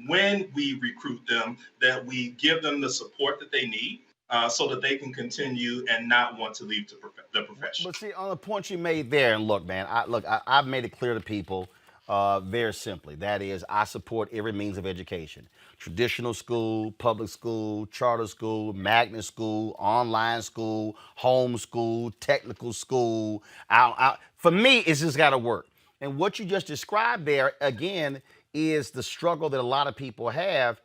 Speaker 19: when we recruit them, that we give them the support that they need so that they can continue and not want to leave the profession.
Speaker 1: But see, on the point you made there, and look, man, I've made it clear to people, Very simply, that is, I support every means of education. Traditional school, public school, charter school, magnet school, online school, home school, technical school. For me, it's just got to work. And what you just described there, again, is the struggle that a lot of people have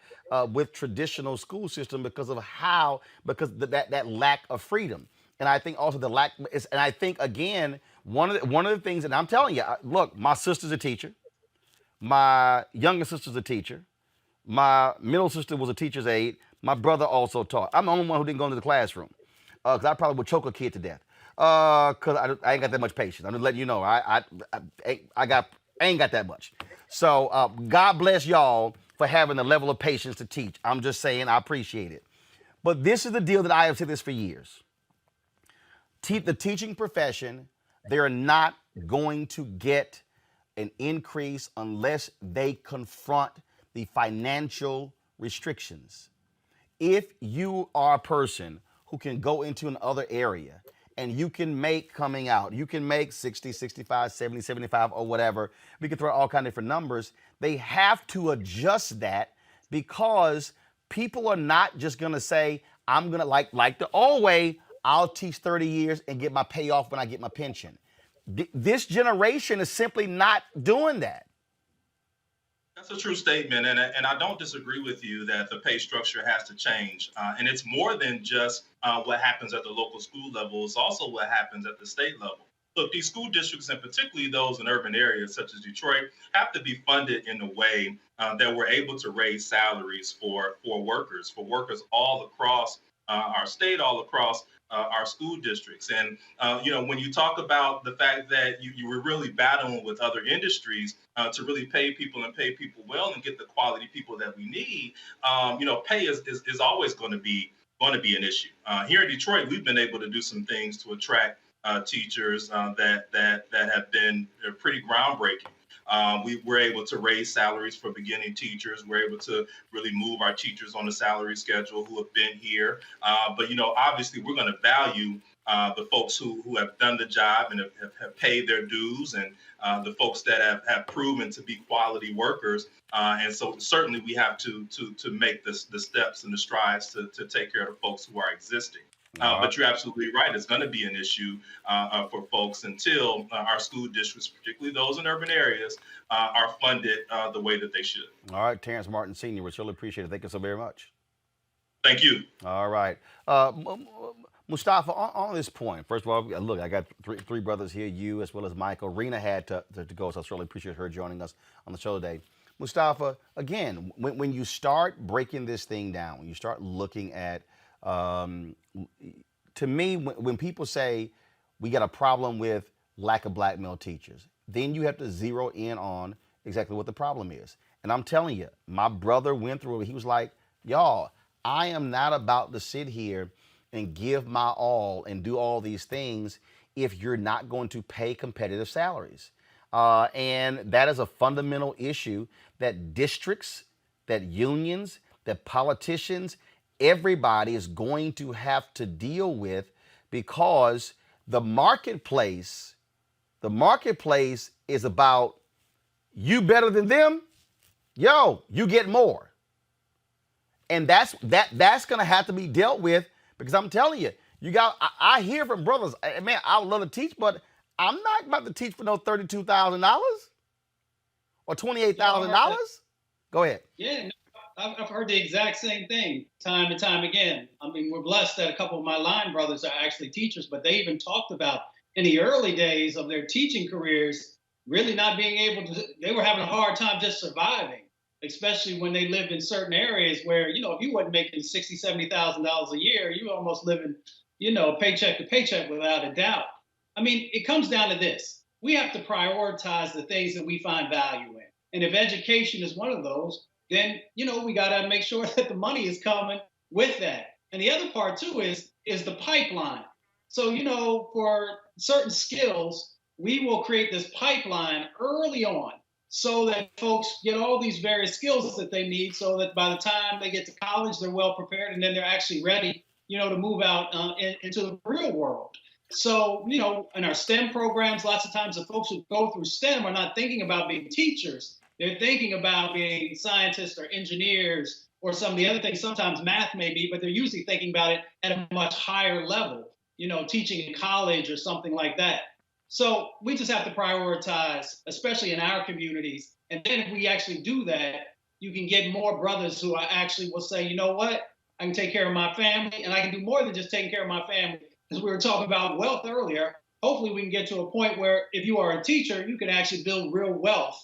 Speaker 1: with traditional school system because that lack of freedom. And I think also the lack is, and I think again, one of the things, and I'm telling you, look, my sister's a teacher, my younger sister's a teacher, my middle sister was a teacher's aide, my brother also taught. I'm the only one who didn't go into the classroom because I probably would choke a kid to death because I ain't got that much patience. I'm just letting you know, I ain't got that much. So God bless y'all for having the level of patience to teach. I'm just saying, I appreciate it. But this is the deal that I have said this for years. The teaching profession, they're not going to get an increase unless they confront the financial restrictions. If you are a person who can go into another area and you can make coming out, you can make 60, 65, 70, 75 or whatever, we can throw all kinds of different numbers, they have to adjust that because people are not just gonna say, I'm gonna like the old way, I'll teach 30 years and get my payoff when I get my pension. This generation is simply not doing that.
Speaker 19: That's a true statement, and I don't disagree with you that the pay structure has to change. And it's more than just what happens at the local school level. It's also what happens at the state level. Look, these school districts, and particularly those in urban areas such as Detroit, have to be funded in a way that we're able to raise salaries for workers all across our state, all across our school districts. And, when you talk about the fact that you were really battling with other industries to really pay people well and get the quality people that we need, pay is always going to be an issue. Here in Detroit, we've been able to do some things to attract teachers that have been pretty groundbreaking. We were able to raise salaries for beginning teachers. We're able to really move our teachers on the salary schedule who have been here. But obviously, we're going to value the folks who have done the job and have paid their dues, and the folks that have proven to be quality workers. And so certainly we have to make the steps and the strides to take care of the folks who are existing. But you're absolutely right. It's going to be an issue for folks until our school districts, particularly those in urban areas, are funded the way that they should.
Speaker 1: All right, Terrence Martin Sr., we really appreciate it. Thank you so very much.
Speaker 19: Thank you.
Speaker 1: All right. Mustafa, on this point, first of all, look, I got three brothers here, you as well as Michael. Rena had to go, so I certainly appreciate her joining us on the show today. Mustafa, again, when you start breaking this thing down, when you start looking at to me, when people say we got a problem with lack of black male teachers, then you have to zero in on exactly what the problem is. And I'm telling you, my brother went through it. He was like, y'all, I am not about to sit here and give my all and do all these things if you're not going to pay competitive salaries. And that is a fundamental issue that districts, that unions, that politicians, everybody is going to have to deal with, because the marketplace is about you better than them, yo, you get more. And that's going to have to be dealt with, because I'm telling you, I hear from brothers, man, I would love to teach, but I'm not about to teach for no $32,000 or $28,000. Go ahead.
Speaker 3: Yeah. I've heard the exact same thing time and time again. I mean, we're blessed that a couple of my line brothers are actually teachers, but they even talked about in the early days of their teaching careers, really not being able to, they were having a hard time just surviving, especially when they lived in certain areas where, if you wasn't making $60,000, $70,000 a year, you were almost living, paycheck to paycheck without a doubt. I mean, it comes down to this. We have to prioritize the things that we find value in. And if education is one of those, then, we got to make sure that the money is coming with that. And the other part, too, is the pipeline. So, for certain skills, we will create this pipeline early on so that folks get all these various skills that they need, so that by the time they get to college, they're well prepared, and then they're actually ready, to move out into the real world. So, in our STEM programs, lots of times the folks who go through STEM are not thinking about being teachers. They're thinking about being scientists or engineers or some of the other things. Sometimes math may be, but they're usually thinking about it at a much higher level, teaching in college or something like that. So we just have to prioritize, especially in our communities. And then if we actually do that, you can get more brothers who actually will say, you know what, I can take care of my family, and I can do more than just taking care of my family. As we were talking about wealth earlier, hopefully we can get to a point where if you are a teacher, you can actually build real wealth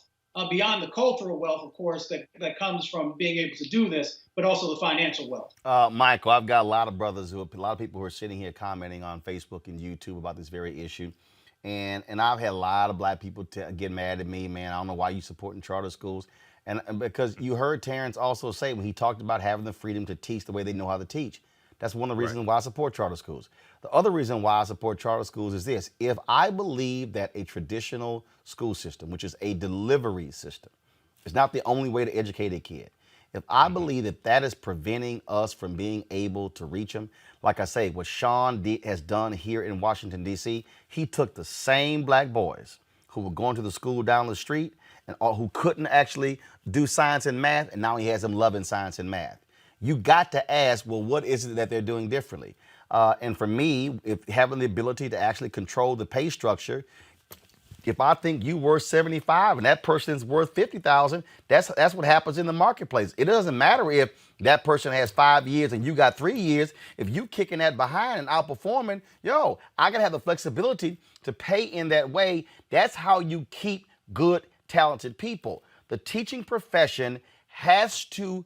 Speaker 3: beyond the cultural wealth, of course, that comes from being able to do this, but also the financial wealth.
Speaker 1: Michael, I've got a lot of brothers a lot of people who are sitting here commenting on Facebook and YouTube about this very issue. And I've had a lot of black people get mad at me, man. I don't know why you supporting charter schools. And because you heard Terrence also say when he talked about having the freedom to teach the way they know how to teach. That's one of the reasons why I support charter schools. The other reason why I support charter schools is this. If I believe that a traditional school system, which is a delivery system, is not the only way to educate a kid, if I believe that that is preventing us from being able to reach them, like I say, what Sean has done here in Washington, D.C., he took the same black boys who were going to the school down the street and who couldn't actually do science and math, and now he has them loving science and math. You got to ask, well, what is it that they're doing differently? And for me, if having the ability to actually control the pay structure, if I think you worth 75 and that person's worth 50,000, that's what happens in the marketplace. It doesn't matter if that person has 5 years and you got 3 years. If you kicking that behind and outperforming, I gotta have the flexibility to pay in that way. That's how you keep good, talented people. The teaching profession has to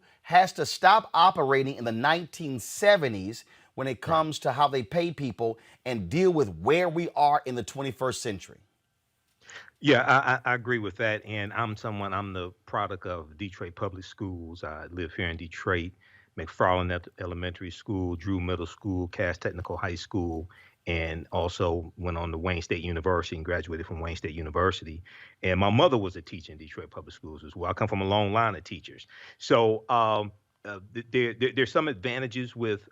Speaker 1: stop operating in the 1970s when it comes to how they pay people and deal with where we are in the 21st century.
Speaker 4: Yeah, I agree with that. And I'm the product of Detroit Public Schools. I live here in Detroit, McFarland Elementary School, Drew Middle School, Cass Technical High School, and also went on to Wayne State University and graduated from Wayne State University. And my mother was a teacher in Detroit Public Schools as well. I come from a long line of teachers. So there's some advantages with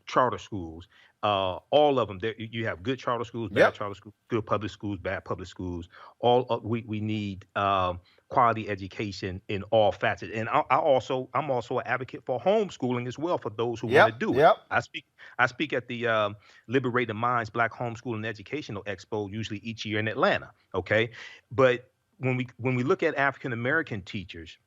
Speaker 4: charter schools. All of them. You have good charter schools, bad charter schools, good public schools, bad public schools. We need quality education in all facets. And I'm also an advocate for homeschooling as well for those who want to do it. I speak at the Liberated Minds Black Homeschooling Educational Expo usually each year in Atlanta. Okay, but when we look at African American teachers,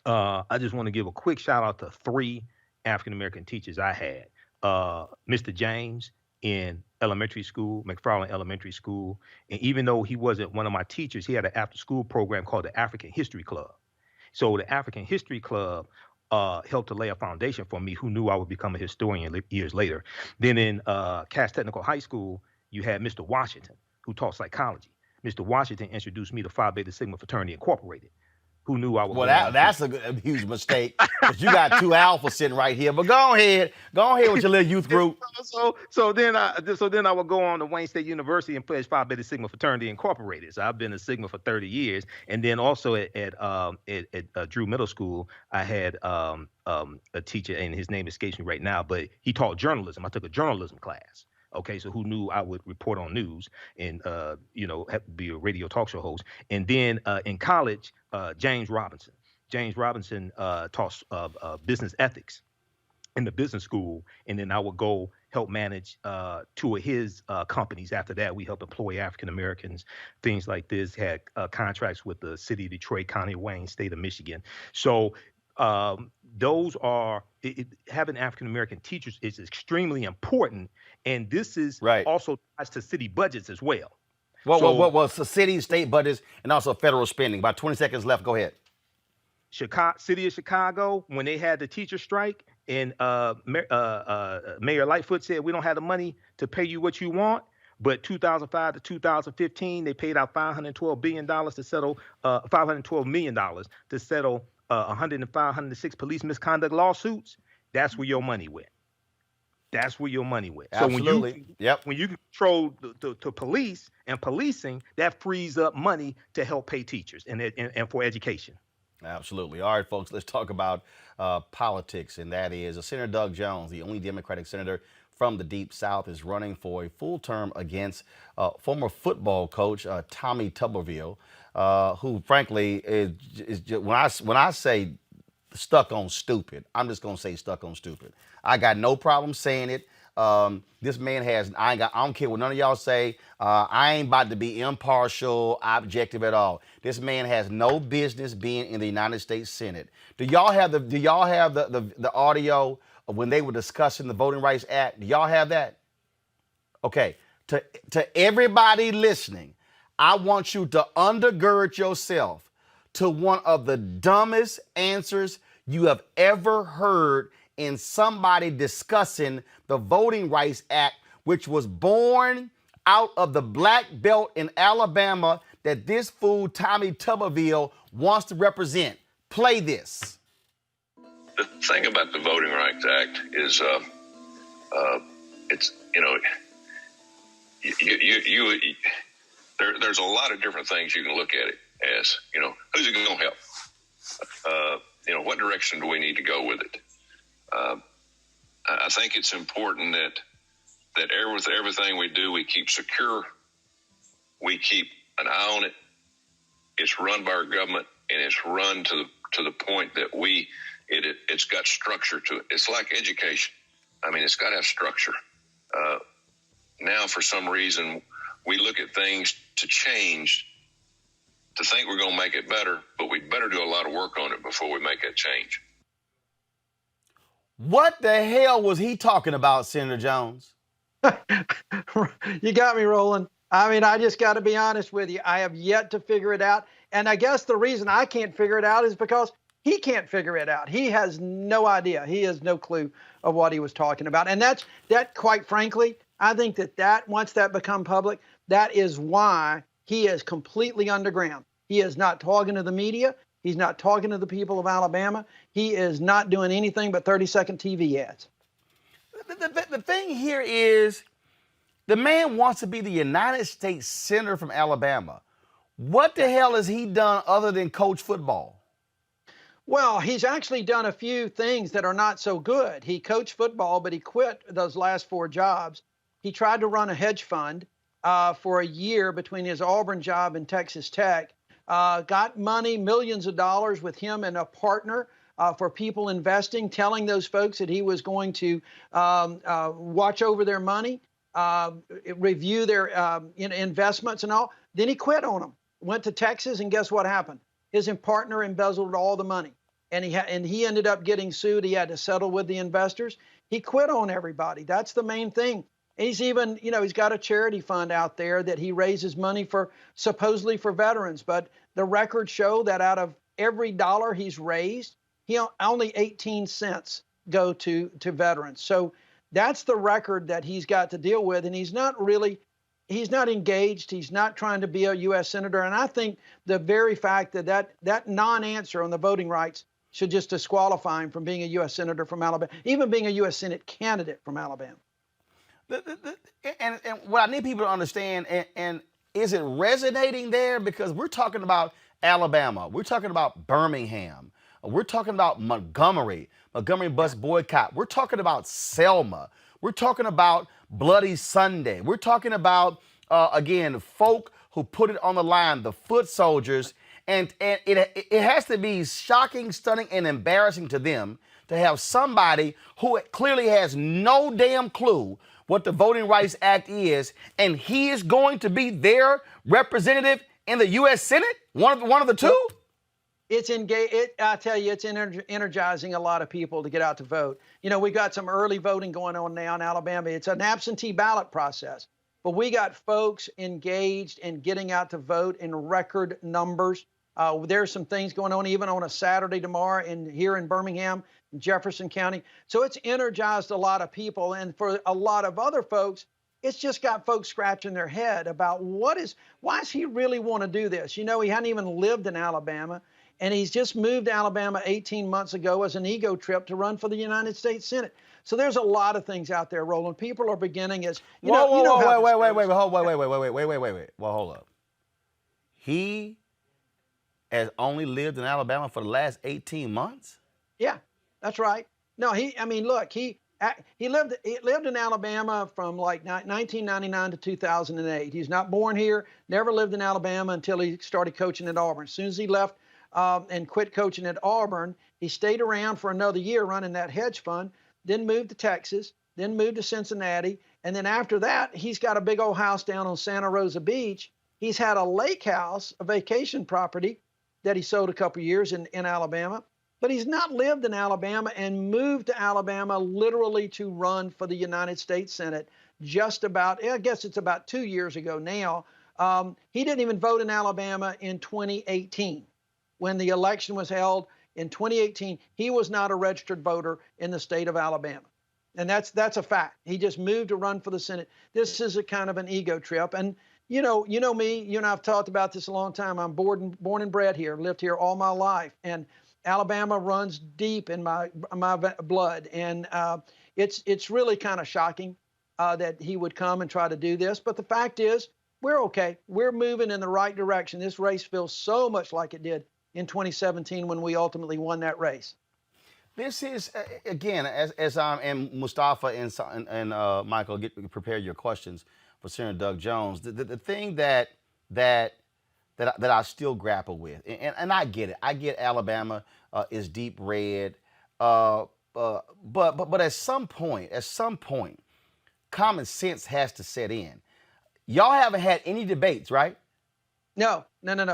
Speaker 4: I just want to give a quick shout out to 3 African American teachers I had. Mr. James in elementary school, McFarland Elementary School. And even though he wasn't one of my teachers, he had an after school program called the African History Club. So the African History Club helped to lay a foundation for me who knew I would become a historian years later. Then in Cass Technical High School, you had Mr. Washington who taught psychology. Mr. Washington introduced me to Phi Beta Sigma Fraternity Incorporated. Who knew I was?
Speaker 1: Well, that's a huge mistake. Because you got 2 alphas sitting right here. But go ahead with your little youth group.
Speaker 4: So then I would go on to Wayne State University and pledge Phi Beta Sigma Fraternity Incorporated. So I've been a Sigma for 30 years, and then also at Drew Middle School, I had a teacher, and his name escapes me right now, but he taught journalism. I took a journalism class. Okay, so who knew I would report on news and be a radio talk show host. And then in college, James Robinson. James Robinson taught business ethics in the business school, and then I would go help manage 2 of his companies. After that, we helped employ African Americans, things like this. Had contracts with the city of Detroit, County of Wayne, state of Michigan. So those are having African American teachers is extremely important, and this is also ties to city budgets as well.
Speaker 1: What was the city, state budgets, and also federal spending? About 20 seconds left. Go ahead.
Speaker 4: City of Chicago, when they had the teacher strike, and Mayor Lightfoot said, we don't have the money to pay you what you want. But 2005 to 2015, they paid out $512 billion to settle $512 million to settle 106 police misconduct lawsuits. That's where your money went. That's where your money went.
Speaker 1: Absolutely.
Speaker 4: So when you control the police and policing, that frees up money to help pay teachers and for education.
Speaker 1: Absolutely. All right, folks, let's talk about politics, and that is Senator Doug Jones, the only Democratic senator from the Deep South is running for a full term against former football coach Tommy Tuberville, who frankly is just, when I say stuck on stupid, I'm just gonna say stuck on stupid. I got no problem saying it. This man has, I don't care what none of y'all say. I ain't about to be impartial, objective at all. This man has no business being in the United States Senate. Do y'all have the audio of when they were discussing the Voting Rights Act? Do y'all have that? Okay, to everybody listening, I want you to undergird yourself to one of the dumbest answers you have ever heard in somebody discussing the Voting Rights Act, which was born out of the black belt in Alabama that this fool Tommy Tuberville wants to represent. Play this.
Speaker 20: The thing about the Voting Rights Act is, it's, you know, there's a lot of different things you can look at it as. You know, who's it going to help? You know, what direction do we need to go with it? I think it's important that with everything we do, we keep secure. We keep an eye on it. It's run by our government, and it's run to the point that it's got structure to it. It's like education. I mean, it's got to have structure. Now, for some reason, we look at things to change, to think we're going to make it better, but we better do a lot of work on it before we make that change.
Speaker 1: What the hell was he talking about, Senator Jones?
Speaker 21: You got me, Roland. I mean, I just got to be honest with you. I have yet to figure it out. And I guess the reason I can't figure it out is because he can't figure it out. He has no idea. He has no clue of what he was talking about. And that, quite frankly, I think that once that become public, that is why he is completely underground. He is not talking to the media. He's not talking to the people of Alabama. He is not doing anything but 30-second TV ads.
Speaker 1: The thing here is the man wants to be the United States Senator from Alabama. What the hell has he done other than coach football?
Speaker 21: Well, he's actually done a few things that are not so good. He coached football, but he quit those last 4 jobs. He tried to run a hedge fund for a year between his Auburn job and Texas Tech. Got money, millions of dollars with him and a partner for people investing, telling those folks that he was going to watch over their money, review their investments and all. Then he quit on them, went to Texas, and guess what happened? His partner embezzled all the money, and he ended up getting sued. He had to settle with the investors. He quit on everybody. That's the main thing. He's even, he's got a charity fund out there that he raises money for, supposedly for veterans. But the records show that out of every dollar he's raised, only 18 cents go to veterans. So that's the record that he's got to deal with. And he's not engaged. He's not trying to be a U.S. Senator. And I think the very fact that non-answer on the voting rights should just disqualify him from being a U.S. Senator from Alabama, even being a U.S. Senate candidate from Alabama.
Speaker 1: And what I need people to understand, and is it resonating there? Because we're talking about Alabama. We're talking about Birmingham. We're talking about Montgomery bus boycott. We're talking about Selma. We're talking about Bloody Sunday. We're talking about, again, folk who put it on the line, the foot soldiers. And it has to be shocking, stunning, and embarrassing to them to have somebody who clearly has no damn clue what the Voting Rights Act is, and he is going to be their representative in the U.S. Senate? One of the two?
Speaker 21: I tell you, it's energizing a lot of people to get out to vote. We got some early voting going on now in Alabama. It's an absentee ballot process, but we got folks engaged in getting out to vote in record numbers. There's some things going on even on a Saturday tomorrow here in Birmingham, Jefferson County. So it's energized a lot of people. And for a lot of other folks, it's just got folks scratching their head about why does he really want to do this? He hadn't even lived in Alabama, and he's just moved to Alabama 18 months ago as an ego trip to run for the United States Senate. So there's a lot of things out there, Roland. People are beginning as,
Speaker 1: wait. Well, hold up. He has only lived in Alabama for the last 18 months?
Speaker 21: Yeah, that's right. No, look, He lived in Alabama from like 1999 to 2008. He's not born here, never lived in Alabama until he started coaching at Auburn. As soon as he left and quit coaching at Auburn, he stayed around for another year running that hedge fund, then moved to Texas, then moved to Cincinnati. And then after that, he's got a big old house down on Santa Rosa Beach. He's had a lake house, a vacation property that he sold a couple years in Alabama. But he's not lived in Alabama and moved to Alabama literally to run for the United States Senate just about, I guess it's about 2 years ago now. He didn't even vote in Alabama in 2018. When the election was held in 2018, he was not a registered voter in the state of Alabama. And that's a fact. He just moved to run for the Senate. This is a kind of an ego trip. And you know me, you and I've talked about this a long time. I'm born and bred here, lived here all my life. And Alabama runs deep in my blood, and it's really kind of shocking that he would come and try to do this. But the fact is, we're okay. We're moving in the right direction. This race feels so much like it did in 2017 when we ultimately won that race.
Speaker 1: This is again, as I'm and Mustafa and Michael prepare your questions for Senator Doug Jones. The thing that I still grapple with, and I get it. I get Alabama is deep red, but at some point, common sense has to set in. Y'all haven't had any debates, right?
Speaker 21: No.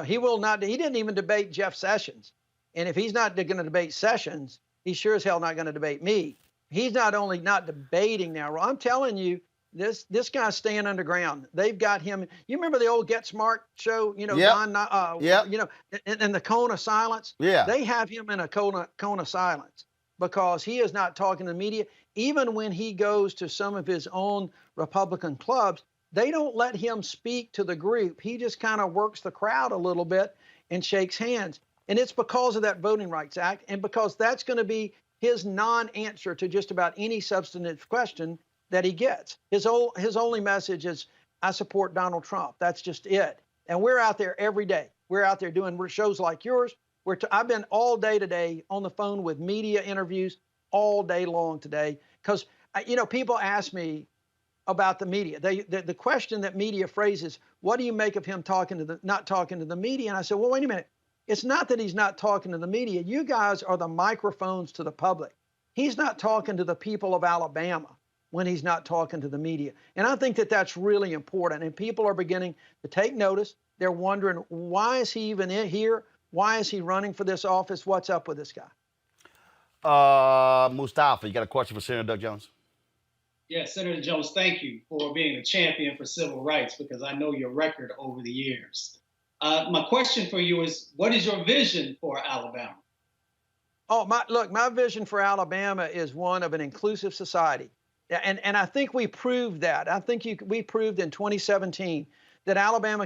Speaker 21: He will not. He didn't even debate Jeff Sessions, and if he's not going to debate Sessions, he's sure as hell not going to debate me. He's not only not debating now. I'm telling you. This guy's staying underground. They've got him. You remember the old Get Smart show? You know,
Speaker 1: yep.
Speaker 21: You know, in the cone of silence.
Speaker 1: Yeah.
Speaker 21: They have him in a cone of silence because he is not talking to the media. Even when he goes to some of his own Republican clubs, they don't let him speak to the group. He just kind of works the crowd a little bit and shakes hands. And it's because of that Voting Rights Act, and because that's going to be his non-answer to just about any substantive question that he gets. His only message is, I support Donald Trump. That's just it. And we're out there every day. We're out there doing shows like yours. I've been all day today on the phone with media interviews all day long today because, people ask me about the media. The question that media phrases, what do you make of him not talking to the media? And I said, well, wait a minute. It's not that he's not talking to the media. You guys are the microphones to the public. He's not talking to the people of Alabama when he's not talking to the media. And I think that that's really important. And people are beginning to take notice. They're wondering, why is he even here? Why is he running for this office? What's up with this guy?
Speaker 1: Mustafa, you got a question for Senator Doug Jones?
Speaker 3: Yes, Senator Jones, thank you for being a champion for civil rights because I know your record over the years. My question for you is, what is your vision for Alabama?
Speaker 21: Oh, my vision for Alabama is one of an inclusive society. And I think we proved that. I think we proved in 2017 that Alabama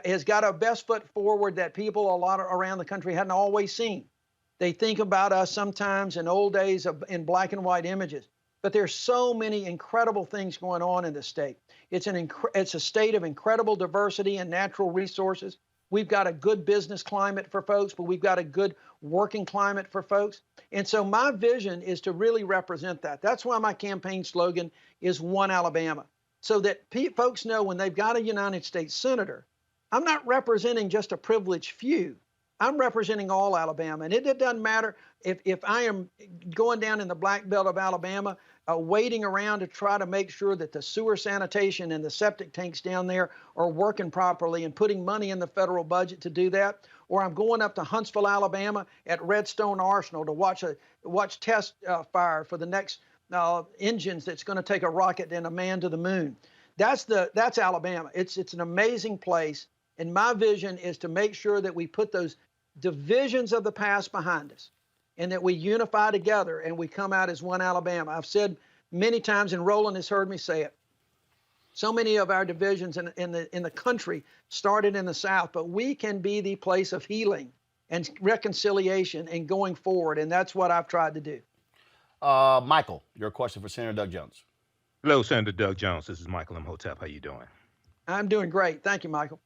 Speaker 21: has got our best foot forward that people a lot around the country hadn't always seen. They think about us sometimes in old days in black and white images. But there's so many incredible things going on in the state. It's a state of incredible diversity and natural resources. We've got a good business climate for folks, but we've got a good working climate for folks. And so my vision is to really represent that. That's why my campaign slogan is One Alabama, so that folks know when they've got a United States senator, I'm not representing just a privileged few. I'm representing all Alabama. And it doesn't matter if I am going down in the black belt of Alabama, waiting around to try to make sure that the sewer sanitation and the septic tanks down there are working properly and putting money in the federal budget to do that. Or I'm going up to Huntsville, Alabama at Redstone Arsenal to watch test fire for the next engines that's going to take a rocket and a man to the moon. That's Alabama. It's an amazing place. And my vision is to make sure that we put those divisions of the past behind us and that we unify together and we come out as one Alabama. I've said many times, and Roland has heard me say it, so many of our divisions in the country started in the South, but we can be the place of healing and reconciliation and going forward, and that's what I've tried to do.
Speaker 1: Michael, your question for Senator Doug Jones.
Speaker 4: Hello, Senator Doug Jones. This is Michael Imhotep. How you doing?
Speaker 21: I'm doing great. Thank you, Michael.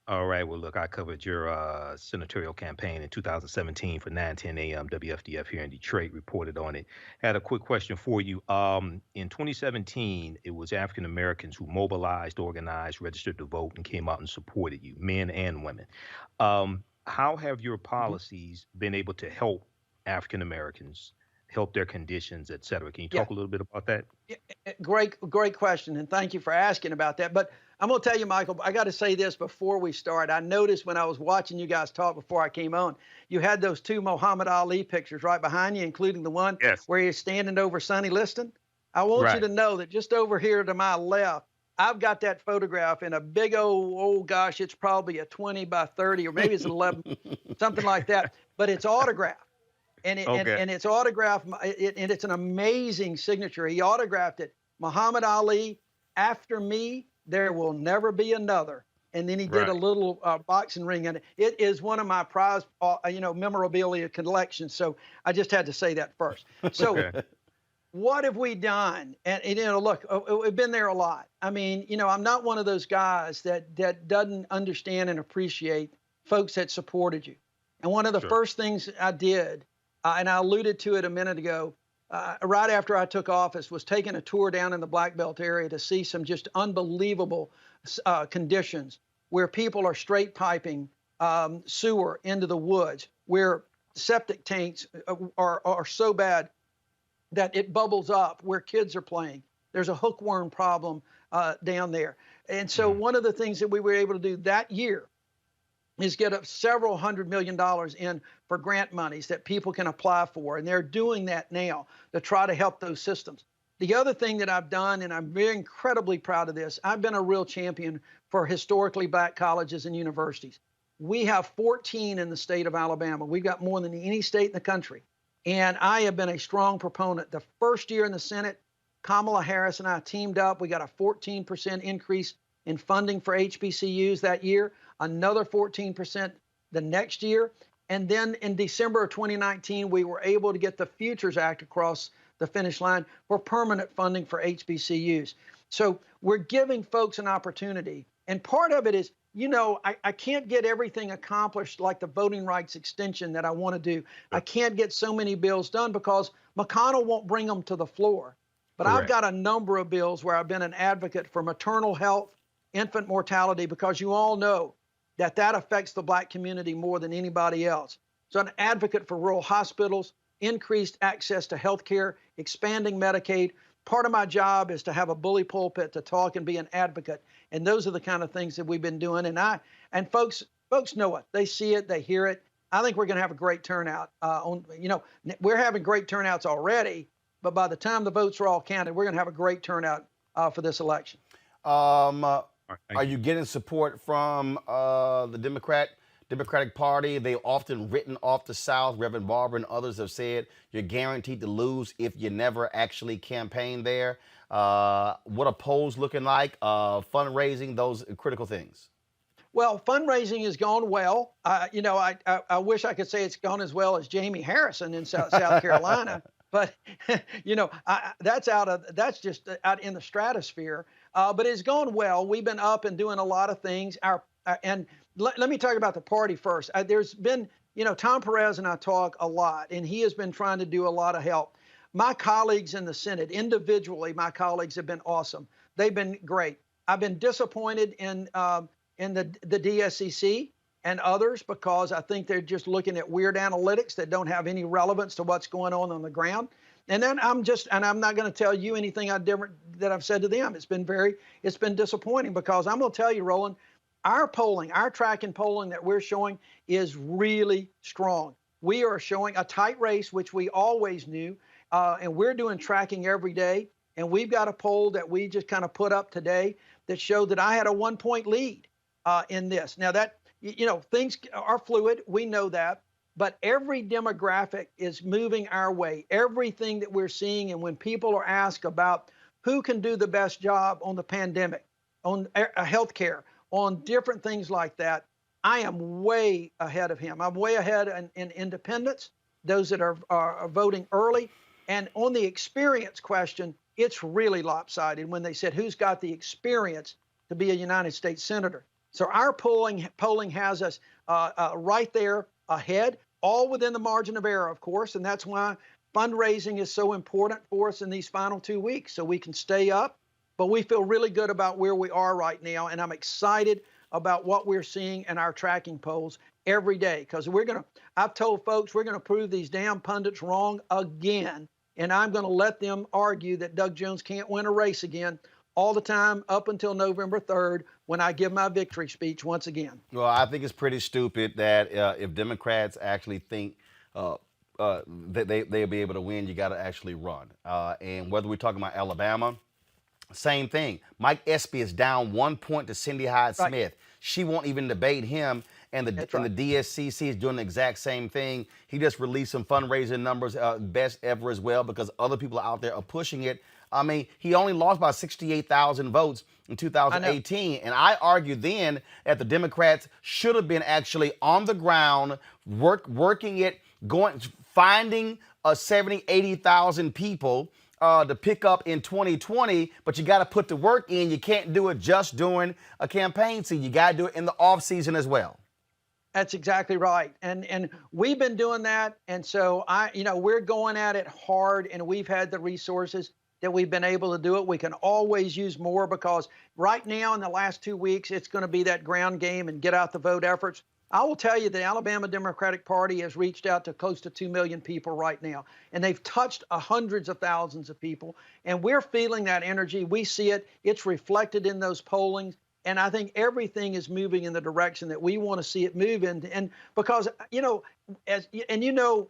Speaker 4: All right. Well, look, I covered your senatorial campaign in 2017 for 910 AM WFDF here in Detroit, reported on it. Had a quick question for you. In 2017, it was African Americans who mobilized, organized, registered to vote, and came out and supported you, men and women. How have your policies been able to help African Americans, help their conditions, et cetera? Can you talk a little bit about that?
Speaker 21: Great question, and thank you for asking about that. But I'm going to tell you, Michael, I got to say this before we start. I noticed when I was watching you guys talk before I came on, you had those two Muhammad Ali pictures right behind you, including the one where you're standing over Sonny Liston. I want you to know that just over here to my left, I've got that photograph in a big oh gosh, it's probably a 20 by 30, or maybe it's 11, something like that, but it's autographed. And it's autographed, and it's an amazing signature. He autographed it, Muhammad Ali, after me, there will never be another. And then he did a little boxing ring in it. It is one of my prized, memorabilia collections. So I just had to say that first. So what have we done? And look, we've been there a lot. I mean, I'm not one of those guys that doesn't understand and appreciate folks that supported you. And one of the first things I did, and I alluded to it a minute ago, right after I took office, was taking a tour down in the Black Belt area to see some just unbelievable conditions where people are straight piping sewer into the woods, where septic tanks are so bad that it bubbles up, where kids are playing. There's a hookworm problem down there. And so one of the things that we were able to do that year is get up several $100 million in for grant monies that people can apply for. And they're doing that now to try to help those systems. The other thing that I've done, and I'm very incredibly proud of this, I've been a real champion for historically black colleges and universities. We have 14 in the state of Alabama. We've got more than any state in the country. And I have been a strong proponent. The first year in the Senate, Kamala Harris and I teamed up. We got a 14% increase in funding for HBCUs that year, another 14% the next year. And then in December of 2019, we were able to get the Futures Act across the finish line for permanent funding for HBCUs. So we're giving folks an opportunity. And part of it is, I can't get everything accomplished like the voting rights extension that I want to do. I can't get so many bills done because McConnell won't bring them to the floor. But I've got a number of bills where I've been an advocate for maternal health, infant mortality, because you all know that affects the black community more than anybody else. So an advocate for rural hospitals, increased access to health care, expanding Medicaid. Part of my job is to have a bully pulpit to talk and be an advocate. And those are the kind of things that we've been doing. And folks know it. They see it, they hear it. I think we're going to have a great turnout. We're having great turnouts already, but by the time the votes are all counted, we're going to have a great turnout for this election.
Speaker 1: Are you getting support from the Democratic Party? They've often written off the South. Reverend Barber and others have said you're guaranteed to lose if you never actually campaign there. What are polls looking like? Fundraising, those critical things.
Speaker 21: Well, fundraising has gone well. I wish I could say it's gone as well as Jamie Harrison in South Carolina, but that's just out in the stratosphere. But it's gone well. We've been up and doing a lot of things. Let me talk about the party first. There's been, Tom Perez and I talk a lot, and he has been trying to do a lot of help. My colleagues in the Senate, individually, my colleagues have been awesome. They've been great. I've been disappointed in the DSCC and others because I think they're just looking at weird analytics that don't have any relevance to what's going on the ground. And then I'm not going to tell you anything different that I've said to them. It's been disappointing because I'm going to tell you, Roland, our track and polling that we're showing is really strong. We are showing a tight race, which we always knew, and we're doing tracking every day. And we've got a poll that we just kind of put up today that showed that I had a 1-point lead in this. Now that, things are fluid. We know that. But every demographic is moving our way. Everything that we're seeing, and when people are asked about who can do the best job on the pandemic, on healthcare, on different things like that, I am way ahead of him. I'm way ahead in independents, those that are voting early. And on the experience question, it's really lopsided when they said, who's got the experience to be a United States Senator? So our polling has us right there ahead, all within the margin of error, of course, and that's why fundraising is so important for us in these final 2 weeks, so we can stay up. But we feel really good about where we are right now, and I'm excited about what we're seeing in our tracking polls every day, because I've told folks we're gonna prove these damn pundits wrong again, and I'm gonna let them argue that Doug Jones can't win a race again all the time up until November 3rd when I give my victory speech once again.
Speaker 1: Well, I think it's pretty stupid that if Democrats actually think that they'll be able to win, you got to actually run. And whether we're talking about Alabama, same thing. Mike Espy is down 1 point to Cindy Hyde-Smith. Right. She won't even debate him. And the DSCC is doing the exact same thing. He just released some fundraising numbers, best ever as well, because other people out there are pushing it. I mean, he only lost by 68,000 votes in 2018. And I argued then that the Democrats should have been actually on the ground, working it, finding 70, 80,000 people to pick up in 2020, but you got to put the work in. You can't do it just during a campaign season. You got to do it in the off season as well.
Speaker 21: That's exactly right. And we've been doing that. And so we're going at it hard, and we've had the resources that we've been able to do it. We can always use more, because right now in the last 2 weeks, it's going to be that ground game and get out the vote efforts. I will tell you the Alabama Democratic Party has reached out to close to 2 million people right now, and they've touched hundreds of thousands of people, and we're feeling that energy. We see it. It's reflected in those pollings, and I think everything is moving in the direction that we want to see it move in. And because,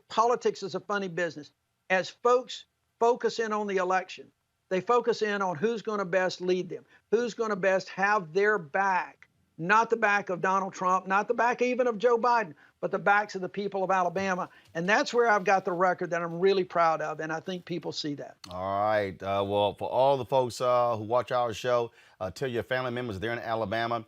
Speaker 21: politics is a funny business. As folks focus in on the election, they focus in on who's going to best lead them, who's going to best have their back. Not the back of Donald Trump, not the back even of Joe Biden, but the backs of the people of Alabama. And that's where I've got the record that I'm really proud of, and I think people see that.
Speaker 1: All right. Well, for all the folks who watch our show, tell your family members they're in Alabama,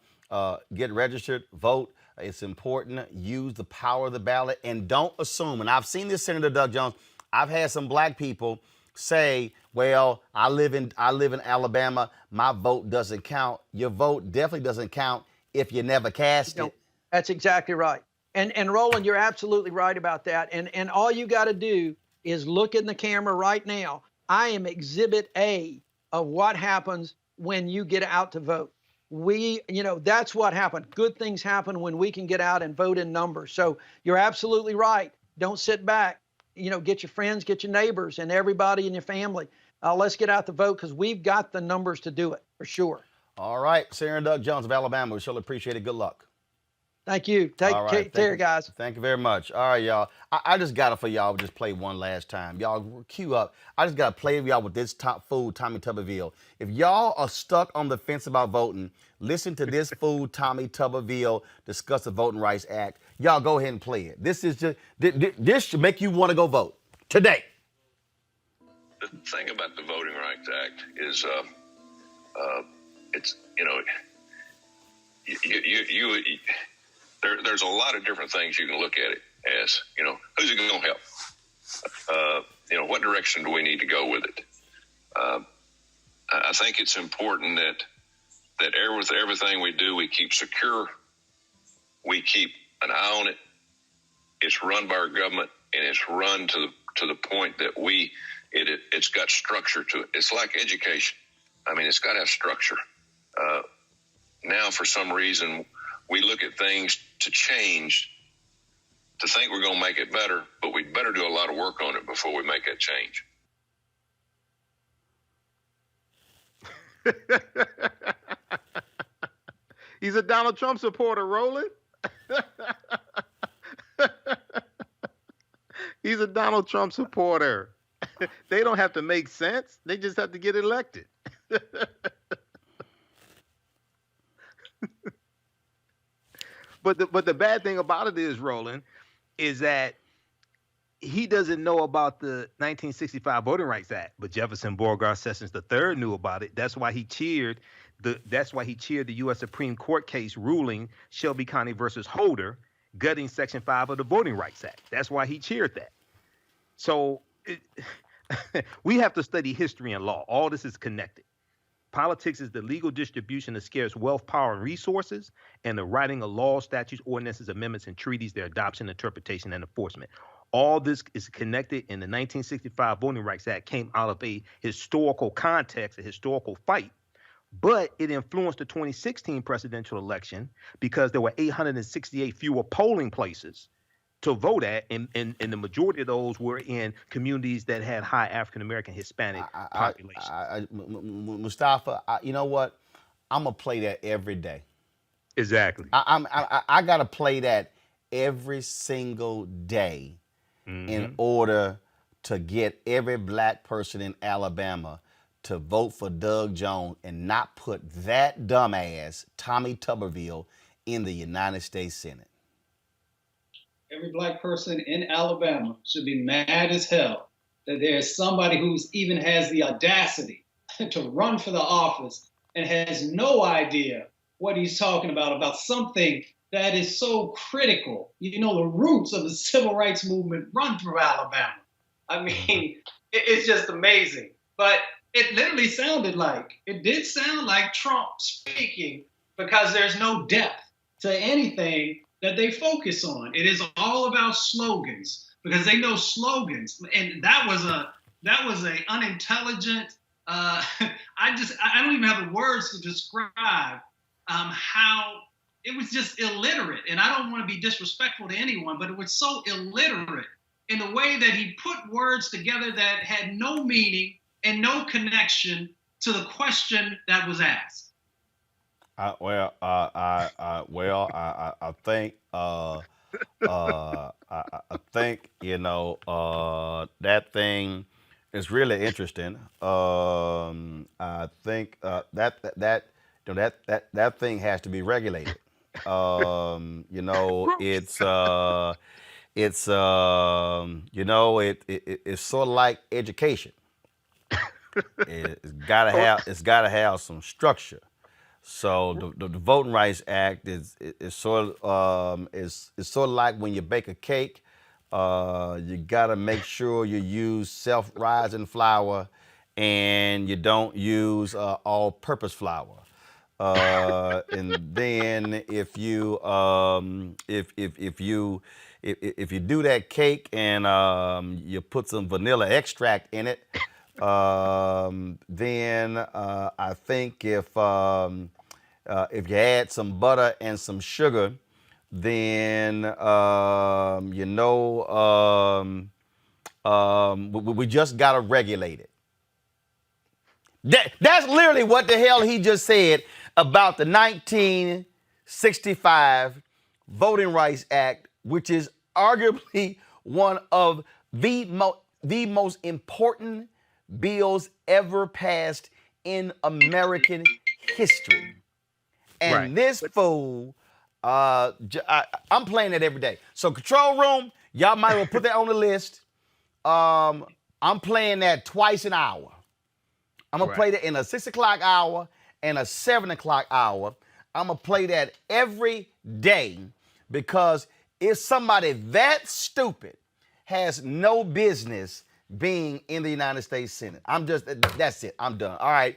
Speaker 1: get registered, vote. It's important. Use the power of the ballot, and don't assume. And I've seen this, Senator Doug Jones. I've had some black people say, well, I live in Alabama, my vote doesn't count. Your vote definitely doesn't count if you never cast it.
Speaker 21: That's exactly right. And Roland, you're absolutely right about that. And all you got to do is look in the camera right now. I am Exhibit A of what happens when you get out to vote. That's what happened. Good things happen when we can get out and vote in numbers. So you're absolutely right. Don't sit back. Get your friends, get your neighbors, and everybody in your family. Let's get out to vote, because we've got the numbers to do it for sure.
Speaker 1: All right, Senator Doug Jones of Alabama. We surely appreciate it. Good luck.
Speaker 21: Thank you. Take care, guys.
Speaker 1: Thank you very much. All right, y'all. I just got it for y'all. Just play one last time. Y'all cue up. I just got to play with y'all with this top fool, Tommy Tuberville. If y'all are stuck on the fence about voting, listen to this fool, Tommy Tuberville, discuss the Voting Rights Act. Y'all go ahead and play it. This should make you want to go vote today.
Speaker 20: The thing about the Voting Rights Act is it's, there's a lot of different things you can look at it as. Who's it going to help? What direction do we need to go with it? I think it's important that with everything we do, we keep secure. We keep an eye on it. It's run by our government, and it's run to the point that it's got structure to it. It's like education. I mean, it's got to have structure. Now, for some reason, we look at things to change, to think we're going to make it better, but we'd better do a lot of work on it before we make that change.
Speaker 4: He's a Donald Trump supporter, Roland. He's a Donald Trump supporter. They don't have to make sense. They just have to get elected. But the bad thing about it is, Roland, is that he doesn't know about the 1965 Voting Rights Act, but Jefferson Beauregard Sessions III knew about it. That's why he cheered the U.S. Supreme Court case ruling Shelby County versus Holder, gutting Section 5 of the Voting Rights Act. That's why he cheered that. So we have to study history and law. All this is connected. Politics is the legal distribution of scarce wealth, power, and resources, and the writing of laws, statutes, ordinances, amendments, and treaties, their adoption, interpretation, and enforcement. All this is connected, in the 1965 Voting Rights Act came out of a historical context, a historical fight, but it influenced the 2016 presidential election because there were 868 fewer polling places to vote at, and the majority of those were in communities that had high African-American, Hispanic population.
Speaker 1: Mustafa, you know what? I'm going to play that every day.
Speaker 4: Exactly.
Speaker 1: I got to play that every single day in order to get every black person in Alabama to vote for Doug Jones and not put that dumbass, Tommy Tuberville, in the United States Senate.
Speaker 3: Every black person in Alabama should be mad as hell that there's somebody who's even has the audacity to run for the office and has no idea what he's talking about something that is so critical. You know, the roots of the civil rights movement run through Alabama. I mean, it's just amazing. But it literally did sound like Trump speaking, because there's no depth to anything that they focus on. It is all about slogans, because they know slogans. And that was a unintelligent, I don't even have the words to describe how it was just illiterate. And I don't want to be disrespectful to anyone, but it was so illiterate in the way that he put words together that had no meaning and no connection to the question that was asked.
Speaker 1: I think you know that thing is really interesting. I think that thing has to be regulated. You know, it's sort of like education. It's gotta have some structure. So the Voting Rights Act is sort of like when you bake a cake. You gotta make sure you use self-rising flour and you don't use all-purpose flour. And then if you do that cake and you put some vanilla extract in it, then I think if you add some butter and some sugar, then we just gotta regulate it. That's literally what the hell he just said about the 1965 Voting Rights Act, which is arguably one of the most important bills ever passed in American history. And this fool, I'm playing that every day. So control room, y'all might well put that on the list. I'm playing that twice an hour. I'm going to play that in a 6 o'clock hour and a 7 o'clock hour. I'm going to play that every day, because if somebody that stupid has no business being in the United States Senate. That's it. I'm done. All right.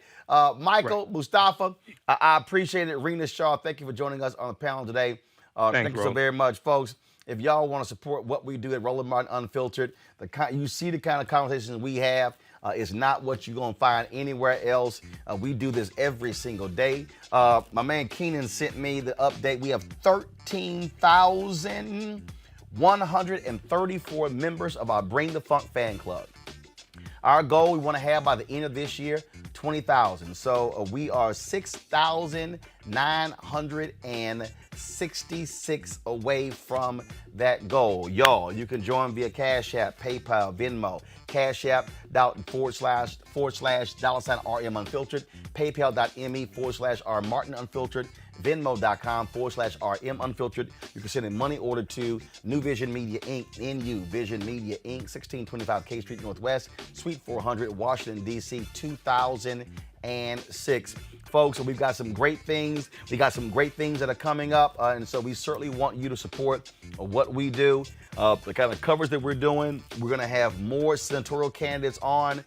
Speaker 1: Michael, Mustafa, I appreciate it. Rena Shaw, thank you for joining us on the panel today. Thank you so very much, folks. If y'all want to support what we do at Roland Martin Unfiltered, you see the kind of conversations we have. It's not what you're going to find anywhere else. We do this every single day. My man Keenan sent me the update. We have 13,134 members of our Bring the Funk fan club. Our goal, we want to have by the end of this year, 20,000. So we are 6,966 away from that goal. Y'all, you can join via Cash App, PayPal, Venmo, Cash App $RM Unfiltered, PayPal.me/R Martin Unfiltered, Venmo.com/RM Unfiltered. You can send a money order to New Vision Media Inc., NU Vision Media Inc., 1625 K Street Northwest, Suite 400, Washington, D.C., 2006. folks. We've got some great things. We got some great things that are coming up. And so we certainly want you to support what we do. The kind of coverage that we're doing. We're going to have more senatorial candidates on.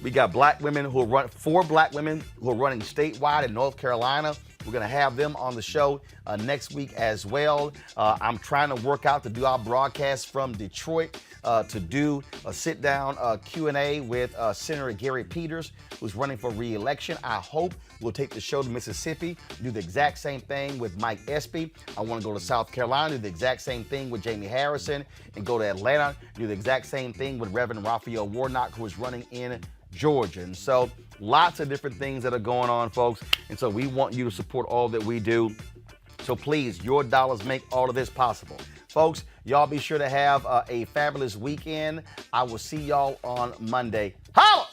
Speaker 1: We got black women who run, 4 black women who are running statewide in North Carolina. We're going to have them on the show next week as well. I'm trying to work out to do our broadcast from Detroit, to do a sit-down Q&A with Senator Gary Peters, who's running for re-election. I hope we'll take the show to Mississippi, do the exact same thing with Mike Espy. I want to go to South Carolina, do the exact same thing with Jamie Harrison, and go to Atlanta, do the exact same thing with Reverend Raphael Warnock, who is running in Georgia. And so lots of different things that are going on, folks. And so we want you to support all that we do. So please, your dollars make all of this possible. Folks, y'all be sure to have a fabulous weekend. I will see y'all on Monday. Holla!